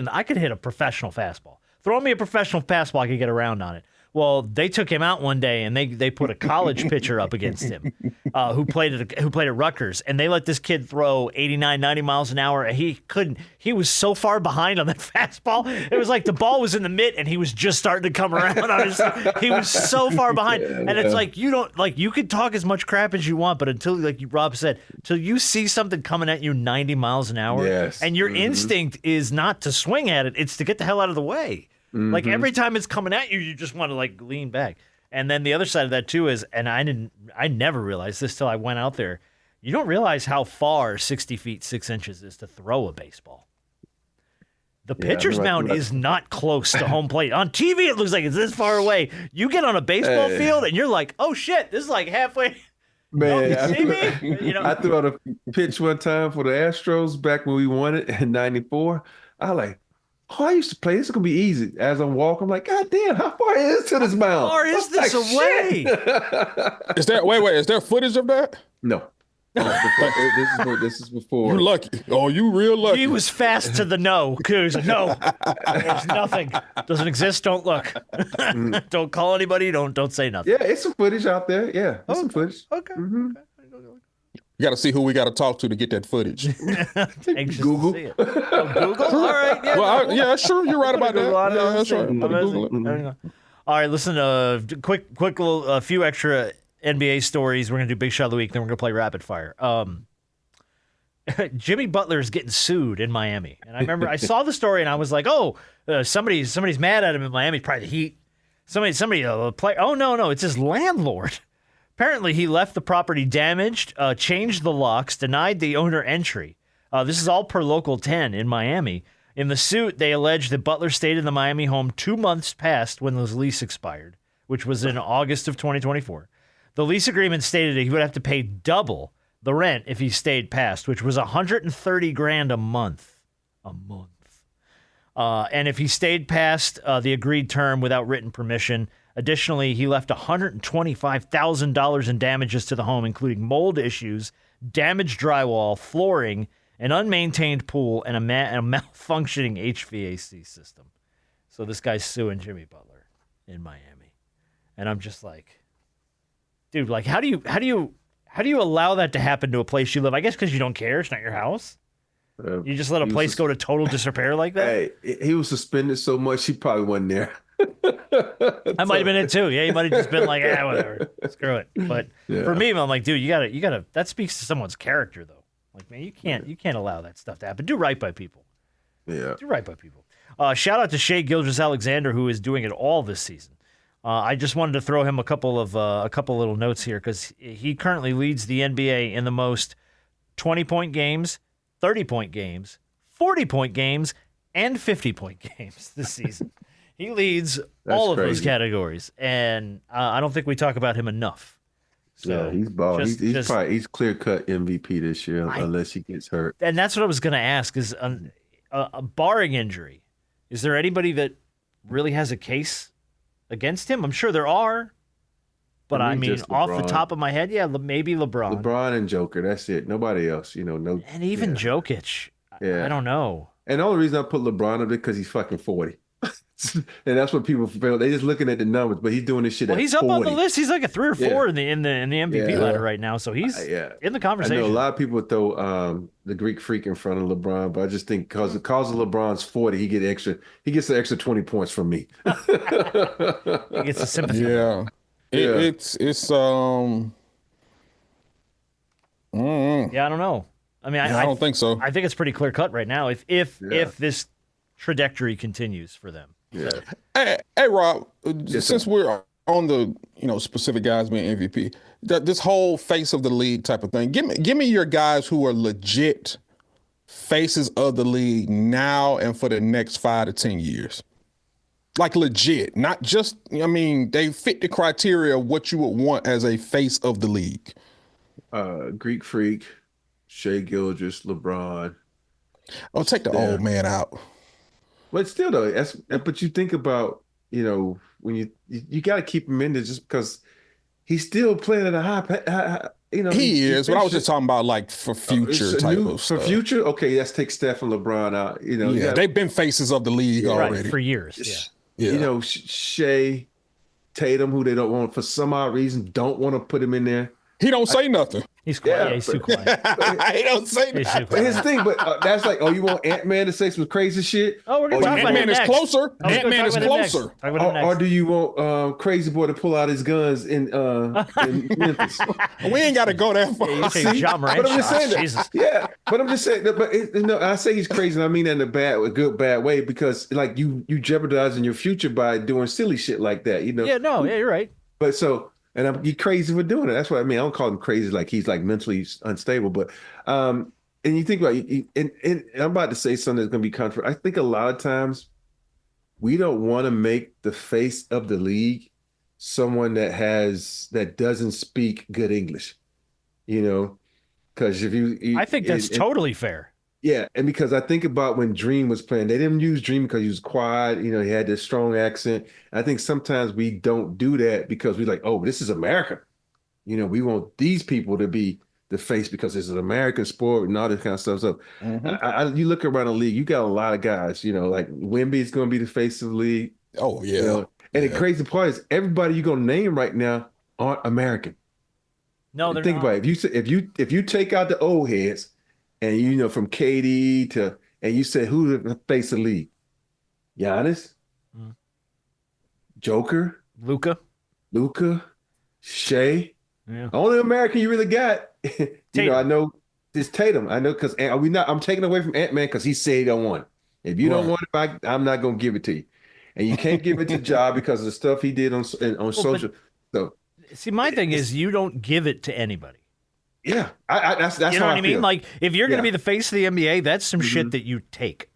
a professional fastball. Throw me a professional fastball, I could get around on it. Well, they took him out one day and they put a college pitcher up against him who played at Rutgers, and they let this kid throw 89, 90 miles an hour. And he was so far behind on that fastball. It was like the ball was in the mitt and he was just starting to come around on he was so far behind. And it's like, you could talk as much crap as you want, but until, like Rob said, until you see something coming at you 90 miles an hour, and your instinct is not to swing at it, it's to get the hell out of the way. Like every time it's coming at you, you just want to like lean back. And then the other side of that too is, and I never realized this till I went out there. You don't realize how far 60 feet 6 inches is to throw a baseball. The pitcher's mound is not close to home plate. On TV, it looks like it's this far away. You get on a baseball field and you're like, oh shit, this is like halfway. Man, you see me? I threw out a pitch one time for the Astros back when we won it in '94. I like, I used to play. This is gonna be easy. As I'm walking, I'm like, God damn, how far is to this mound? How far is this away? Is there is there footage of that? No. This is before. You lucky. Oh, you real lucky. He was fast to the no. He was like, no, there's nothing. Doesn't exist. Don't look. Don't call anybody. Don't say nothing. Yeah, it's some footage out there. Yeah, it's some footage. Okay. You got to see who we got to talk to get that footage. Google. To see it. Oh, Google. All right. Yeah. Well, sure. You're right about that. Yeah, that's right. Google. All right. Listen. Quick little few extra NBA stories. We're gonna do Big Shot of the Week. Then we're gonna play Rapid Fire. Jimmy Butler is getting sued in Miami, and I remember I saw the story and I was like, oh, somebody's mad at him in Miami. Probably the Heat. Somebody play. Oh no, it's his landlord. Apparently, he left the property damaged, changed the locks, denied the owner entry. This is all per Local 10 in Miami. In the suit, they allege that Butler stayed in the Miami home 2 months past when his lease expired, which was in August of 2024. The lease agreement stated that he would have to pay double the rent if he stayed past, which was $130,000 a month. And if he stayed past the agreed term without written permission. Additionally, he left $125,000 in damages to the home, including mold issues, damaged drywall, flooring, an unmaintained pool, and a malfunctioning HVAC system. So this guy's suing Jimmy Butler in Miami, and I'm just like, dude, like, how do you allow that to happen to a place you live? I guess because you don't care. It's not your house. You just let a place go to total disrepair like that? Hey, he was suspended so much he probably wasn't there. I might have been it too. Yeah, he might have just been like, whatever, screw it. But for me, I'm like, dude, you gotta. That speaks to someone's character, though. Like, man, you can't allow that stuff to happen. Do right by people. Yeah, do right by people. Shout out to Shea Gilgeous-Alexander, who is doing it all this season. I just wanted to throw him a couple little notes here because he currently leads the NBA in the most 20-point games, 30-point games, 40-point games, and 50-point games this season. He leads all of those categories, and I don't think we talk about him enough. So yeah, he's ball. He's clear-cut MVP this year, unless he gets hurt. And that's what I was going to ask: is barring injury, is there anybody that really has a case against him? I'm sure there are, but I mean, off the top of my head, yeah, maybe LeBron. LeBron and Joker. That's it. Nobody else. No. And even Jokic. Yeah. I don't know. And the only reason I put LeBron up there because he's fucking 40. And that's what people feel. They just looking at the numbers, but he's doing this shit. Well, he's 40. Up on the list. He's like a 3 or 4 in the MVP ladder right now. So he's in the conversation. I know a lot of people throw the Greek Freak in front of LeBron, but I just think because of LeBron's 40, he gets the extra 20 points from me. He gets the sympathy. Yeah. It's Yeah, I don't know. I mean, I don't think so. I think it's pretty clear cut right now. If this trajectory continues for them. Yeah. Hey, Rob. Since we're on the specific guys being MVP, this whole face of the league type of thing. Give me your guys who are legit faces of the league now and for the next 5 to 10 years. Like legit, not just. I mean, they fit the criteria of what you would want as a face of the league. Greek Freak, Shea Gilgeous, LeBron. Oh, take the old man out. But still, though, but you think about, when you got to keep him in there just because he's still playing at a high. He is. But I was just talking about like for future type of stuff. For future, okay, let's take Steph and LeBron out. They've been faces of the league already for years. Yeah. Shea, Tatum, who they don't want for some odd reason, don't want to put him in there. He don't say nothing. He's quiet. Yeah, he's too quiet. He don't say nothing. But here's the thing, that's like, you want Ant-Man to say some crazy shit? Oh, we're going to talk about Ant-Man is closer. Ant-Man is closer. Or do you want Crazy Boy to pull out his guns in Memphis? We ain't got to go that far. Yeah, but I'm just saying that. Jesus. Yeah, but I'm just saying that. But I say he's crazy, and I mean that in a good bad way, because like you jeopardizing your future by doing silly shit like that. Yeah, no, yeah, you're right. But and you're crazy for doing it. That's what I mean. I don't call him crazy like he's like mentally unstable. But and you think about and I'm about to say something that's going to be controversial. I think a lot of times we don't want to make the face of the league someone that doesn't speak good English. Because I think that's totally fair. Yeah, and because I think about when Dream was playing, they didn't use Dream because he was quiet. He had this strong accent. I think sometimes we don't do that because we're like, oh, this is America. We want these people to be the face because it's an American sport and all this kind of stuff. So you look around the league, you got a lot of guys, like Wemby's going to be the face of the league. Oh, yeah. And the crazy part is everybody you're going to name right now aren't American. No, they're think not. about it. If you take out the old heads, and from KD and you said who's the face of the league? Giannis, Joker, Luka, Shea. Yeah. Only American you really got. I know it's Tatum. I know because I'm taking away from Ant-Man because he said he don't want it. If you don't want it, I'm not gonna give it to you. And you can't give it to Ja because of the stuff he did on social. So see, my thing is you don't give it to anybody. Yeah, that's you know how what I mean. feel. Like if you're going to be the face of the NBA, that's some shit that you take.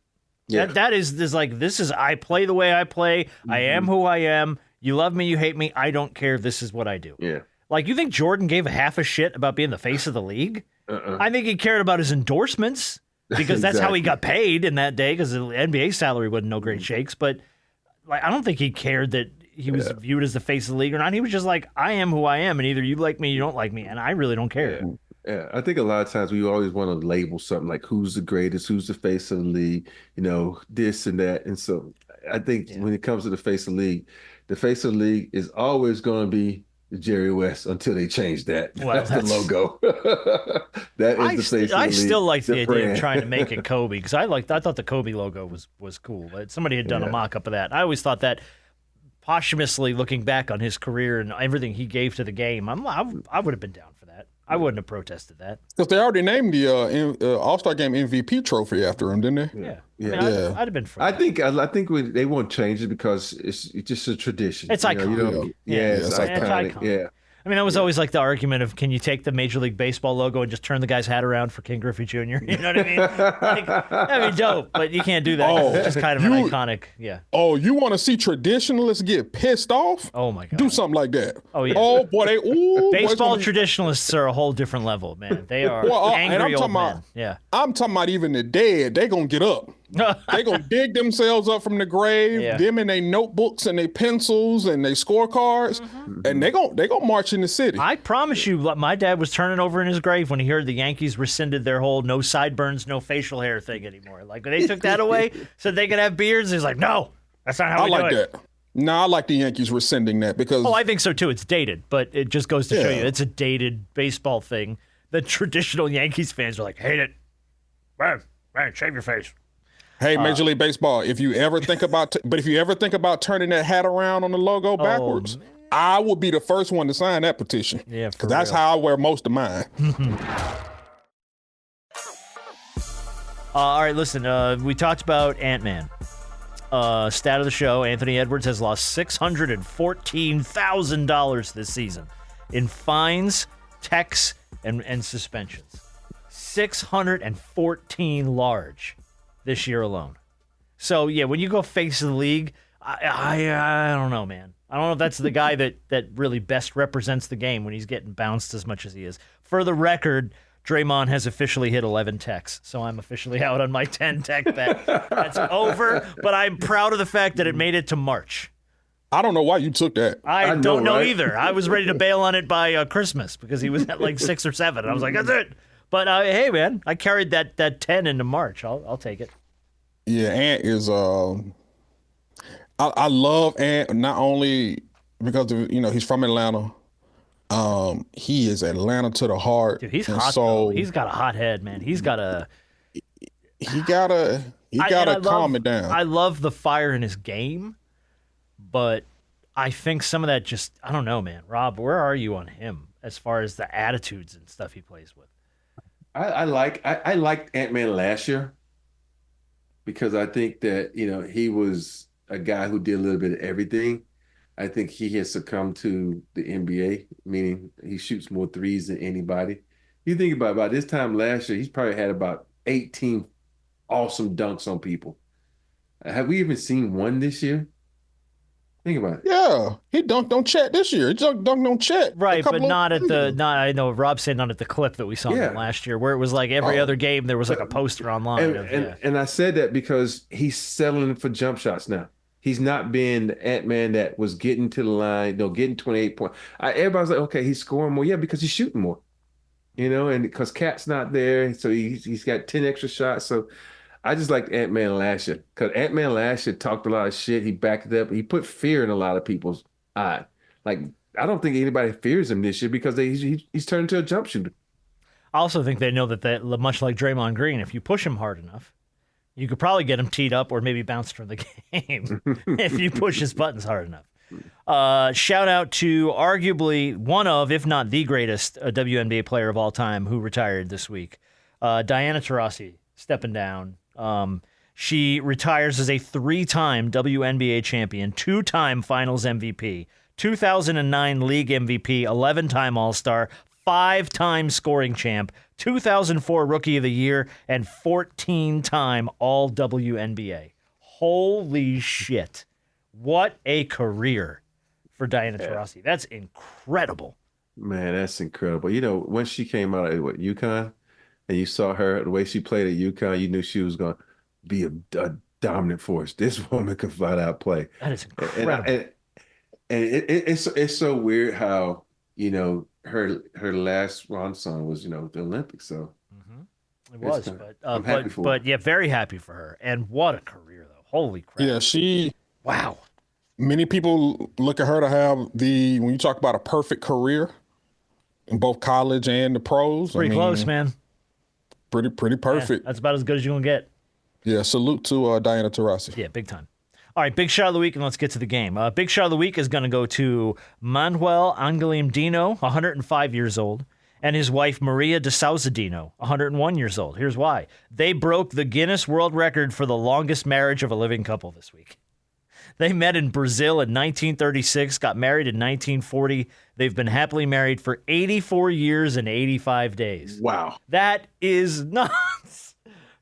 Yeah. That is like this is I play the way I play. I am who I am. You love me, you hate me. I don't care. This is what I do. Yeah. Like you think Jordan gave a half a shit about being the face of the league? I think he cared about his endorsements because that's how he got paid in that day because the NBA salary wasn't no great shakes. But like I don't think he cared that he was viewed as the face of the league or not. He was just like, I am who I am, and either you like me or you don't like me, and I really don't care. Yeah, I think a lot of times we always want to label something like who's the greatest, who's the face of the league, this and that. And so I think when it comes to the face of the league is always going to be Jerry West until they change that. Well, that's the logo. That is the face of the league. I still like the idea of trying to make it Kobe because I thought the Kobe logo was cool. Somebody had done a mock-up of that. I always thought that posthumously looking back on his career and everything he gave to the game, I would have been down for that. I wouldn't have protested that. Because they already named the All-Star Game MVP trophy after him, didn't they? Yeah. I'd have been for that. I think they won't change it because it's just a tradition. It's iconic. It's iconic. Yeah. I mean, that was always like the argument of can you take the Major League Baseball logo and just turn the guy's hat around for King Griffey Jr.? You know what I mean? Like, that'd be dope, but you can't do that. It's just kind of an iconic, Oh, you want to see traditionalists get pissed off? Oh, my God. Do something like that. Oh, yeah. Oh, boy, baseball traditionalists are a whole different level, man. They are angry old men. Yeah. I'm talking about even the dead. They going to get up. They gonna dig themselves up from the grave, them in their notebooks and their pencils and their scorecards, and they gonna march in the city. I promise you, my dad was turning over in his grave when he heard the Yankees rescinded their whole no sideburns, no facial hair thing anymore. Like when they took that away, so they could have beards. He's like, no, that's not how we do it. I like that. No, I like the Yankees rescinding that because. Oh, I think so too. It's dated, but it just goes to show you it's a dated baseball thing. The traditional Yankees fans are like, hate it. Man, shave your face. Hey, Major League Baseball, if you ever think about turning that hat around on the logo backwards, I would be the first one to sign that petition. Yeah, because that's how I wear most of mine. All right, listen, we talked about Ant-Man. Stat of the show, Anthony Edwards has lost $614,000 this season in fines, techs, and suspensions. 614 large. This year alone. So, when you go face of the league, I don't know, man. I don't know if that's the guy that really best represents the game when he's getting bounced as much as he is. For the record, Draymond has officially hit 11 techs, so I'm officially out on my 10 tech bet. That's over, but I'm proud of the fact that it made it to March. I don't know why you took that. I don't know either. I was ready to bail on it by Christmas because he was at like 6 or 7. I was like, that's it. But hey, man, I carried that 10 into March. I'll take it. Yeah, Ant is. I love Ant not only because he's from Atlanta. He is Atlanta to the heart. Dude, he's hot. So he's got a hot head, man. He gotta calm it down. I love the fire in his game, but I think some of that just, I don't know, man. Rob, where are you on him as far as the attitudes and stuff he plays with? I liked Ant-Man last year because I think that, he was a guy who did a little bit of everything. I think he has succumbed to the NBA, meaning he shoots more threes than anybody. You think about this time last year, he's probably had about 18 awesome dunks on people. Have we even seen one this year? Think about it. Yeah, he dunked on Chet this year. He dunked on Chet. Right, but not at the. I know Rob said not at the clip that we saw him last year, where it was like every other game there was like a poster online. And I said that because he's settling for jump shots now. He's not being the Ant-Man that was getting to the line, getting 28 points. Everybody's like, okay, he's scoring more. Yeah, because he's shooting more. And because Cat's not there, so he's got 10 extra shots. So I just liked Ant-Man last year because Ant-Man last year talked a lot of shit. He backed it up. He put fear in a lot of people's eye. Like, I don't think anybody fears him this year because he's turned into a jump shooter. I also think they know that much like Draymond Green, if you push him hard enough, you could probably get him teed up or maybe bounced from the game if you push his buttons hard enough. Shout out to arguably one of, if not the greatest WNBA player of all time who retired this week, Diana Taurasi, stepping down. She retires as a 3-time WNBA champion, 2-time Finals MVP, 2009 League MVP, 11-time All-Star, 5-time scoring champ, 2004 Rookie of the Year, and 14-time All-WNBA. Holy shit. What a career for Diana Taurasi. That's incredible. Man, that's incredible. When she came out at UConn, and you saw her, the way she played at UConn, you knew she was going to be a dominant force. This woman can flat out play. That is incredible. And it's so weird how, her last run song was, the Olympics. So it was, but yeah, very happy for her. And what a career, though. Holy crap. Yeah, wow. Many people look at her to have when you talk about a perfect career in both college and the pros. Pretty close, man. Pretty perfect. Yeah, that's about as good as you're going to get. Yeah, salute to Diana Taurasi. Yeah, big time. All right, big shot of the week, and let's get to the game. Big shot of the week is going to go to Manuel Angelim Dino, 105 years old, and his wife Maria de Souza Dino, 101 years old. Here's why. They broke the Guinness World Record for the longest marriage of a living couple this week. They met in Brazil in 1936, got married in 1940. They've been happily married for 84 years and 85 days. Wow. That is nuts.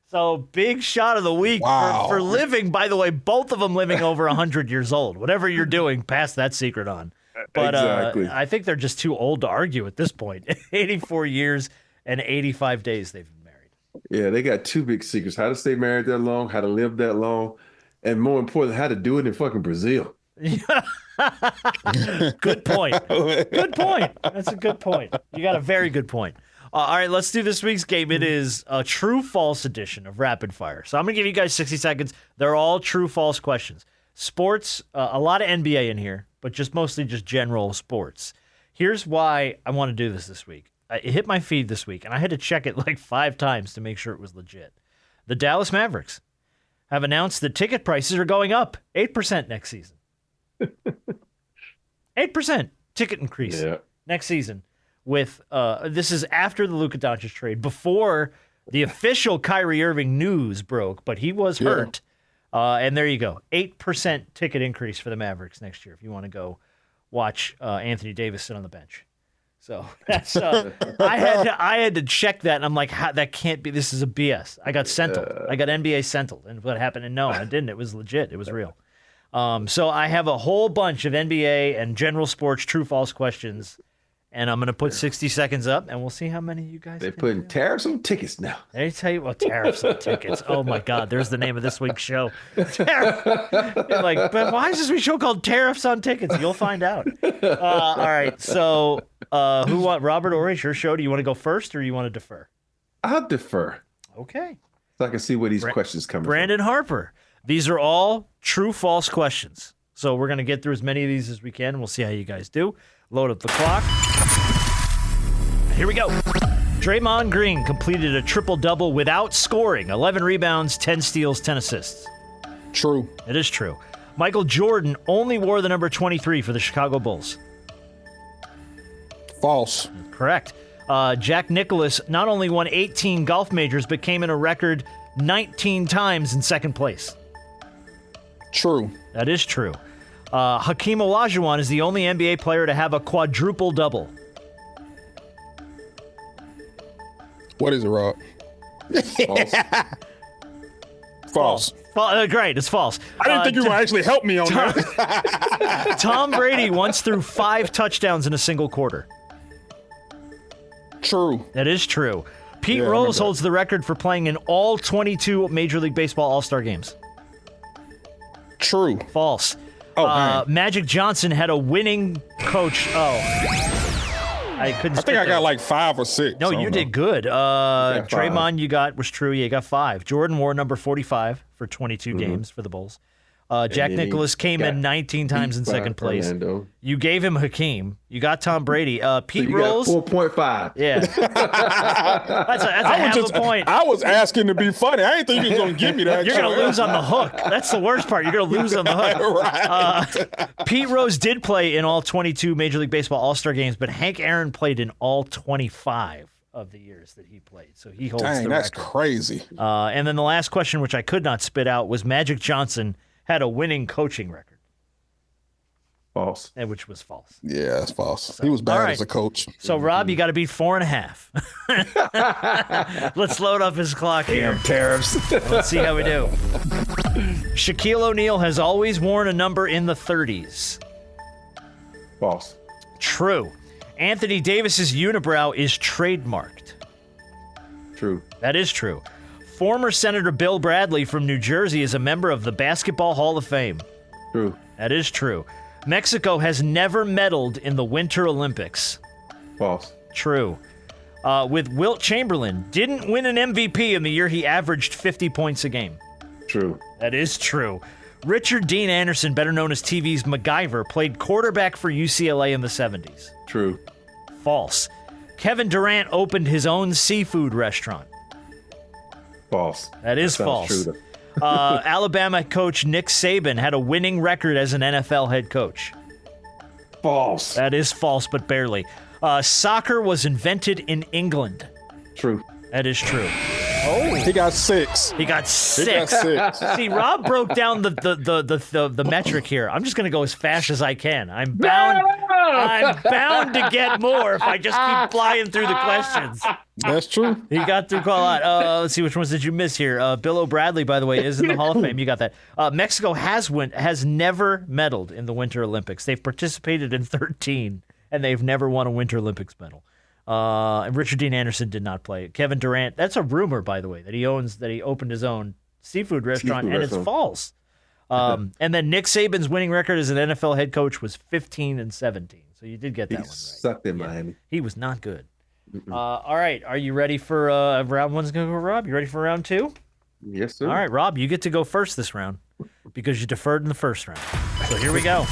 So big shot of the week for living. By the way, both of them living over 100 years old. Whatever you're doing, pass that secret on. But exactly. I think they're just too old to argue at this point. 84 years and 85 days they've been married. Yeah, they got two big secrets: how to stay married that long, how to live that long, and more importantly, how to do it in fucking Brazil. Good point. Good point. That's a good point. You got a very good point. All right, let's do this week's game. It is a true-false edition of Rapid Fire. So I'm going to give you guys 60 seconds. They're all true-false questions. Sports, a lot of NBA in here, but mostly just general sports. Here's why I want to do this week. It hit my feed this week, and I had to check it like 5 times to make sure it was legit. The Dallas Mavericks have announced that ticket prices are going up 8% next season. 8% ticket increase next season. With this is after the Luka Doncic trade, before the official Kyrie Irving news broke, but he was hurt. And there you go, 8% ticket increase for the Mavericks next year if you want to go watch Anthony Davis sit on the bench. So that's I had to check that, and I'm like, that can't be. This is a BS. I got Sentinel. I got NBA Sentinel, and what happened? And no, I didn't. It was legit. It was real. So I have a whole bunch of NBA and general sports true-false questions. And I'm going to put 60 seconds up, and we'll see how many of you guys They're putting tariffs on tickets now. They tell you, tariffs on tickets. Oh, my God. There's the name of this week's show. You're like, but why is this week's show called Tariffs on Tickets? You'll find out. All right. So Robert or it's your show. Do you want to go first, or you want to defer? I'll defer. Okay. So I can see where these questions come from. Brandon Harper. These are all true-false questions. So we're going to get through as many of these as we can. We'll see how you guys do. Load up the clock. Here we go. Draymond Green completed a triple-double without scoring. 11 rebounds, 10 steals, 10 assists. True. It is true. Michael Jordan only wore the number 23 for the Chicago Bulls. False. Correct. Jack Nicklaus not only won 18 golf majors, but came in a record 19 times in second place. True. That is true. Hakeem Olajuwon is the only NBA player to have a quadruple-double. What is it, Rob? False. Great, it's false. I didn't think you were going to actually help me on that. Tom Brady once threw 5 touchdowns in a single quarter. True. That is true. Pete Rose holds the record for playing in all 22 Major League Baseball All-Star games. True. False. Oh, Magic Johnson had a winning coach. I couldn't. I think I got like 5 or 6. No, you did good. Draymond, was true. You got 5. Jordan wore number 45 for 22 games for the Bulls. Jack Nicklaus came in 19 times in second place. Orlando. You gave him Hakeem. You got Tom Brady. Pete So you Rose. got 4.5. Yeah. that's a half a point. I was asking to be funny. I didn't think you was going to give me that. You're going to lose on the hook. That's the worst part. You're going to lose on the hook. Right. Pete Rose did play in all 22 Major League Baseball All-Star games, but Hank Aaron played in all 25 of the years that he played. So he holds the record. That's crazy. And then the last question, which I could not spit out, was Magic Johnson had a winning coaching record. False. And which was false. Yeah, that's false. He was bad as a coach. So, Rob, you got to beat 4.5. Let's load up his clock here. Tariffs. Let's see how we do. Shaquille O'Neal has always worn a number in the 30s. False. True. Anthony Davis's unibrow is trademarked. True. That is true. Former Senator Bill Bradley from New Jersey is a member of the Basketball Hall of Fame. True. That is true. Mexico has never medaled in the Winter Olympics. False. True. With Wilt Chamberlain, didn't win an MVP in the year he averaged 50 points a game. True. That is true. Richard Dean Anderson, better known as TV's MacGyver, played quarterback for UCLA in the 70s. True. False. Kevin Durant opened his own seafood restaurant. False. That is false. True. Alabama coach Nick Saban had a winning record as an NFL head coach. False. That is false, but barely. Soccer was invented in England. True. That is true. Oh, he got 6. He got 6. He got 6. See, Rob broke down the metric here. I'm just going to go as fast as I can. I'm bound to get more if I just keep flying through the questions. That's true. He got through quite a lot. Let's see, which ones did you miss here? Bill O'Bradley, by the way, is in the Hall of Fame. You got that. Mexico has never medaled in the Winter Olympics. They've participated in 13, and they've never won a Winter Olympics medal. And Richard Dean Anderson did not play. Kevin Durant, that's a rumor, by the way, that he opened his own seafood restaurant, and it's false. And then Nick Saban's winning record as an NFL head coach was 15-17. So you did get that one right. Sucked in Miami. He was not good. All right, are you ready for round one's going to go, Rob? You ready for round 2? Yes, sir. All right, Rob, you get to go first this round because you deferred in the first round. So here we go.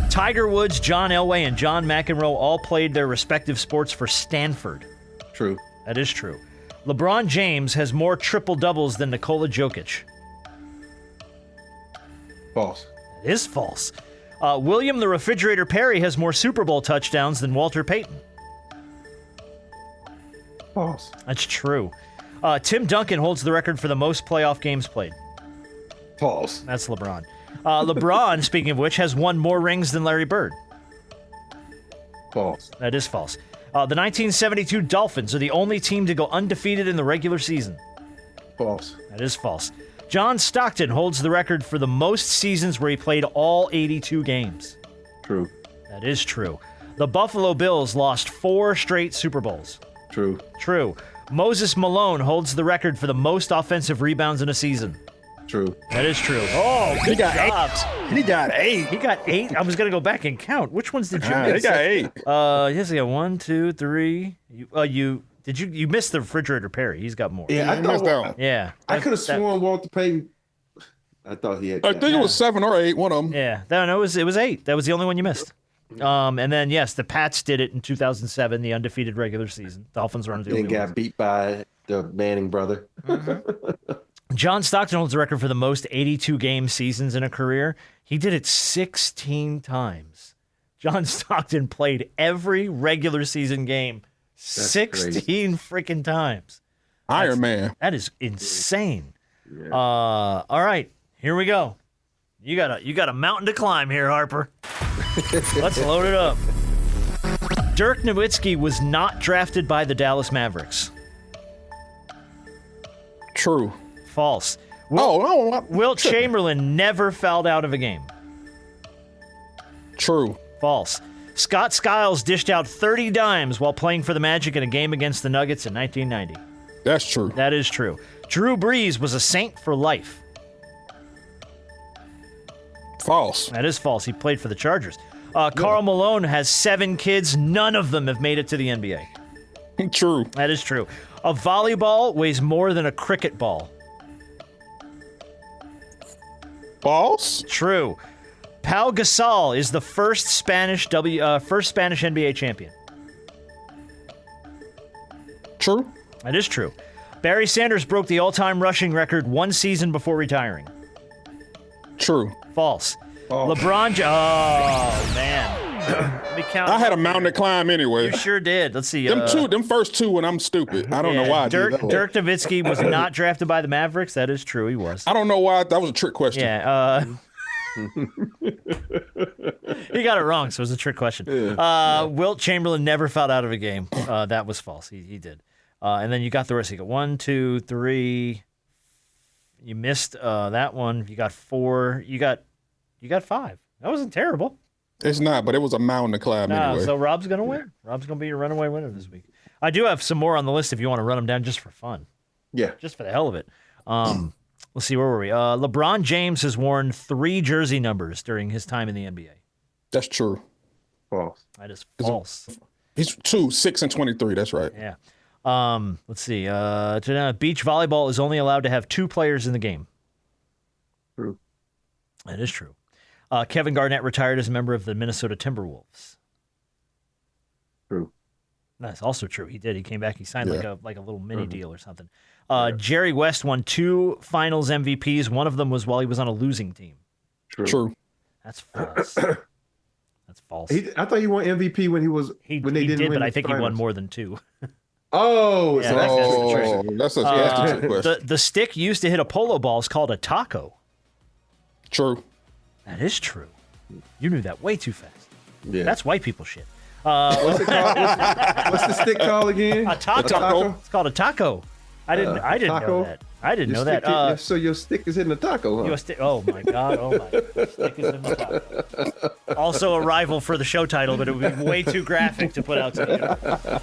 Tiger Woods, John Elway, and John McEnroe all played their respective sports for Stanford. True. That is true. LeBron James has more triple-doubles than Nikola Jokic. False. That is false. William the Refrigerator Perry has more Super Bowl touchdowns than Walter Payton. False. That's true. Tim Duncan holds the record for the most playoff games played. False. That's LeBron. LeBron, speaking of which, has won more rings than Larry Bird. False. That is false. The 1972 Dolphins are the only team to go undefeated in the regular season. False. That is false. John Stockton holds the record for the most seasons where he played all 82 games. True. That is true. The Buffalo Bills lost 4 straight Super Bowls. True. True. Moses Malone holds the record for the most offensive rebounds in a season. True. That is true. Oh, good job. He got 8. He got 8. I was going to go back and count. Which ones did you miss? He got 8. Yes, he got 1, 2, 3. You missed the Refrigerator Perry. He's got more. Yeah, I missed that one. thought Yeah. I could have sworn Walter Payton. I thought he had. I think it was 7 or 8, one of them. Yeah, no, it was 8. That was the only one you missed. And then yes, the Pats did it in 2007, the undefeated regular season. Dolphins were on the only and got ones. beat by the Manning brother. John Stockton holds the record for the most 82 game seasons in a career. He did it 16 times. John Stockton played every regular season game 16 freaking times. Iron Man. That is insane. Yeah. All right, here we go. You got a mountain to climb here, Harper. Let's load it up. Dirk Nowitzki was not drafted by the Dallas Mavericks. True. False. Wilt Chamberlain never fouled out of a game. True. False. Scott Skiles dished out 30 dimes while playing for the Magic in a game against the Nuggets in 1990. That's true. That is true. Drew Brees was a Saint for life. False. That is false. He played for the Chargers. Karl Malone has 7 kids. None of them have made it to the NBA. True. That is true. A volleyball weighs more than a cricket ball. False. True. Pau Gasol is the first Spanish NBA champion. True. That is true. Barry Sanders broke the all-time rushing record 1 season before retiring. True. False. LeBron oh, man. Let me count. I had a mountain to climb anyway. You sure did. Let's see. Them first two when I'm stupid. I don't know why I did that. Dirk Nowitzki was not drafted by the Mavericks. That is true. He was. I don't know why. That was a trick question. Yeah. He got it wrong, so it was a trick question. Wilt Chamberlain never fouled out of a game. That was false. He did. And then you got the rest. You got 1, 2, 3. You missed that one. You got 4. You got 5. That wasn't terrible. It's not, but it was a mountain to climb anyway. So Rob's going to win. Rob's going to be your runaway winner this week. I do have some more on the list if you want to run them down just for fun. Yeah. Just for the hell of it. Let's see, where were we? LeBron James has worn 3 jersey numbers during his time in the NBA. That's true. False. That is false. He's 2, 6, and 23. That's right. Yeah. Let's see. Beach volleyball is only allowed to have 2 players in the game. True. That is true. Kevin Garnett retired as a member of the Minnesota Timberwolves. True. That's also true. He did. He came back. He signed like a little mini deal or something. Jerry West won 2 Finals MVPs. One of them was while he was on a losing team. True. That's false. That's false. I thought he won MVP when they didn't win. But I think finals. he won more than 2. Oh, yeah, so that's a trick question. The stick used to hit a polo ball is called a taco. True. That is true. You knew that way too fast. Yeah. That's white people shit. What's it called? What's the stick called again? A taco. It's called a taco. I didn't know that. I didn't know that. So your stick is in the taco, huh? Oh my god! Oh my! Your stick is in the taco. Also a rival for the show title, but it would be way too graphic to put out together.